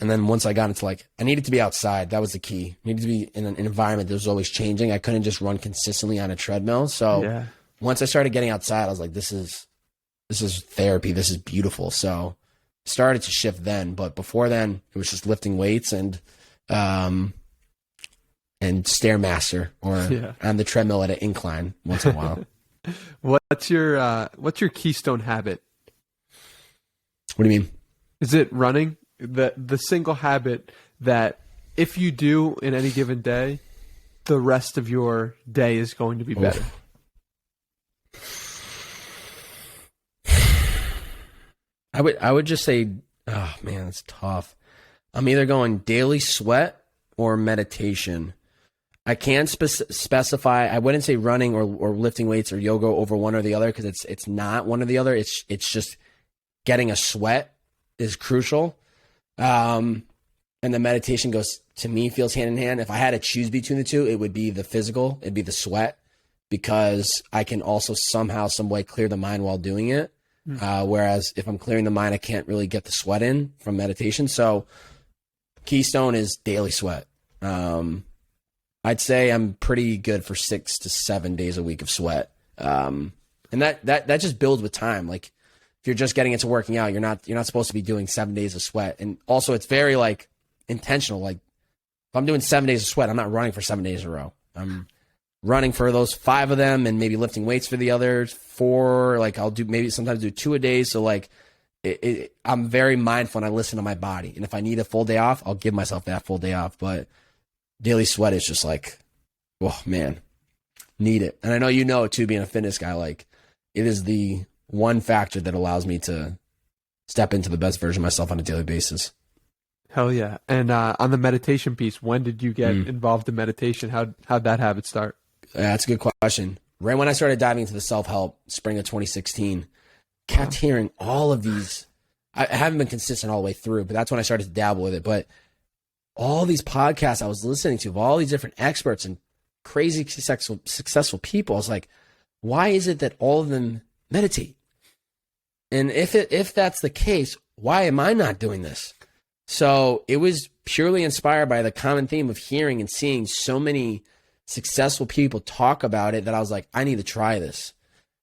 S2: And then once I got into like, I needed to be outside. That was the key. I needed to be in an environment that was always changing. I couldn't just run consistently on a treadmill. So once I started getting outside, I was like, this is therapy. This is beautiful. So started to shift then. But before then, it was just lifting weights and Stairmaster or on the treadmill at an incline once in a while.
S1: What's your keystone habit?
S2: What do you mean?
S1: Is it running? The single habit that if you do in any given day, the rest of your day is going to be better.
S2: I would just say, oh man, it's tough. I'm either going daily sweat or meditation. I can't specify. I wouldn't say running or lifting weights or yoga over one or the other because it's not one or the other. It's just getting a sweat is crucial. And the meditation goes, to me, feels hand in hand. If I had to choose between the two, it would be the physical. It'd be the sweat because I can also somehow, some way clear the mind while doing it. Whereas if I'm clearing the mind, I can't really get the sweat in from meditation. So keystone is daily sweat. I'd say I'm pretty good for 6 to 7 days a week of sweat. And that just builds with time. Like if you're just getting into working out, you're not supposed to be doing 7 days of sweat. And also it's very like intentional. Like if I'm doing 7 days of sweat, I'm not running for 7 days in a row. I'm running for those 5 of them and maybe lifting weights for the others 4. Like I'll do maybe sometimes do 2 a day. So like I'm very mindful and I listen to my body. And if I need a full day off, I'll give myself that full day off. But daily sweat is just like, oh man, need it. And I know you know it too, being a fitness guy, like it is the one factor that allows me to step into the best version of myself on a daily basis.
S1: Hell yeah. And on the meditation piece, when did you get involved in meditation? How'd that habit start?
S2: That's a good question. Right when I started diving into the self-help, spring of 2016, kept hearing all of these. I haven't been consistent all the way through, but that's when I started to dabble with it. But all these podcasts I was listening to of all these different experts and crazy successful people, I was like, why is it that all of them meditate? And if that's the case, why am I not doing this? So it was purely inspired by the common theme of hearing and seeing so many successful people talk about it that I was like, I need to try this.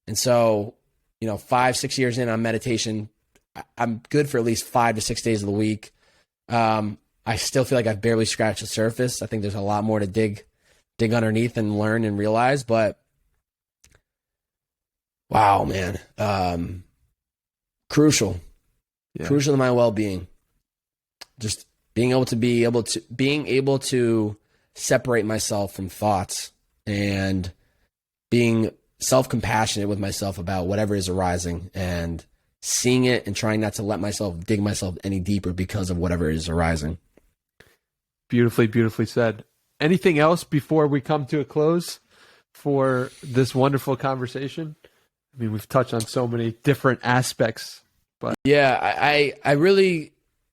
S2: And so, 5-6 years in on meditation, I'm good for at least 5 to 6 days of the week. I still feel like I've barely scratched the surface. I think there's a lot more to dig underneath and learn and realize, but wow, man. Crucial to my well-being. Just being able to separate myself from thoughts and being self-compassionate with myself about whatever is arising and seeing it and trying not to let myself dig myself any deeper because of whatever is arising.
S1: Beautifully, beautifully said. Anything else before we come to a close for this wonderful conversation? I mean, we've touched on so many different aspects, but
S2: yeah,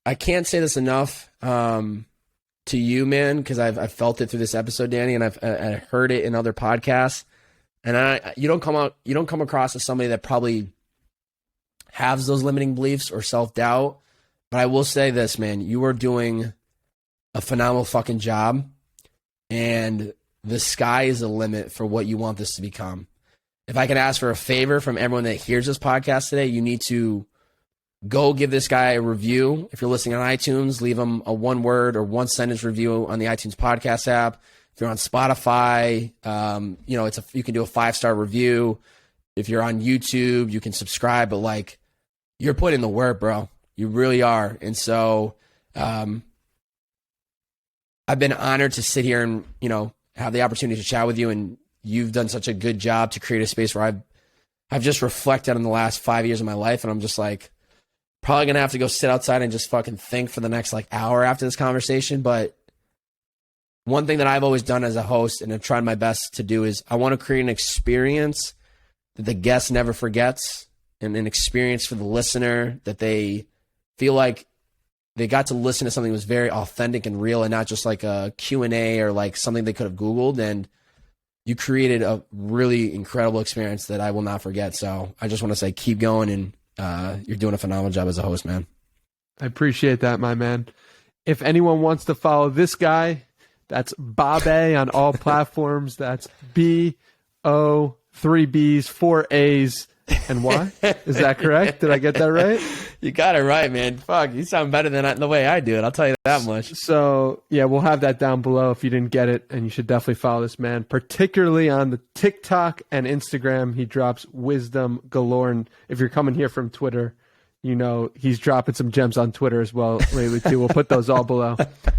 S2: I can't say this enough to you, man, because I've felt it through this episode, Danny, and I've heard it in other podcasts. And you don't come across as somebody that probably has those limiting beliefs or self-doubt. But I will say this, man, you are doing a phenomenal fucking job, and the sky is the limit for what you want this to become. If I can ask for a favor from everyone that hears this podcast today, you need to go give this guy a review. If you're listening on iTunes, leave him a 1-word or 1-sentence review on the iTunes podcast app. If you're on Spotify, you can do a 5-star review. If you're on YouTube, you can subscribe, but like you're putting in the work, bro. You really are. And so, I've been honored to sit here and, have the opportunity to chat with you, and you've done such a good job to create a space where I've just reflected on the last 5 years of my life, and I'm just like, probably going to have to go sit outside and just fucking think for the next hour after this conversation. But one thing that I've always done as a host and have tried my best to do is I want to create an experience that the guest never forgets, and an experience for the listener that they feel like they got to listen to something that was very authentic and real and not just like a Q&A or like something they could have Googled. And you created a really incredible experience that I will not forget. So I just want to say, keep going and you're doing a phenomenal job as a host, man.
S1: I appreciate that, my man. If anyone wants to follow this guy, that's Bob-A on all platforms. That's B-O, 3 B's, 4 A's, and Y. Is that correct? Did I get that right?
S2: You got it right, man. Fuck, you sound better than the way I do it. I'll tell you that much.
S1: So, yeah, we'll have that down below if you didn't get it, and you should definitely follow this man, particularly on the TikTok and Instagram. He drops wisdom galore, and if you're coming here from Twitter, you know he's dropping some gems on Twitter as well lately, too. We'll put those all below.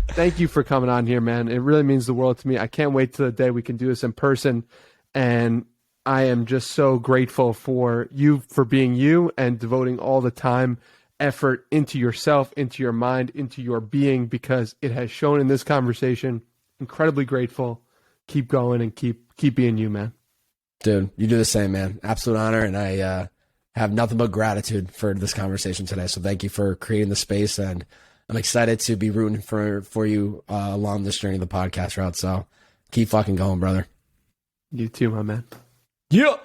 S1: Thank you for coming on here, man. It really means the world to me. I can't wait till the day we can do this in person, and I am just so grateful for you for being you and devoting all the time, effort into yourself, into your mind, into your being, because it has shown in this conversation. Incredibly grateful. Keep going and keep being you, man.
S2: Dude, you do the same, man. Absolute honor, and I have nothing but gratitude for this conversation today. So thank you for creating the space, and I'm excited to be rooting for you along this journey of the podcast route. So keep fucking going, brother.
S1: You too, my man.
S2: Yeah.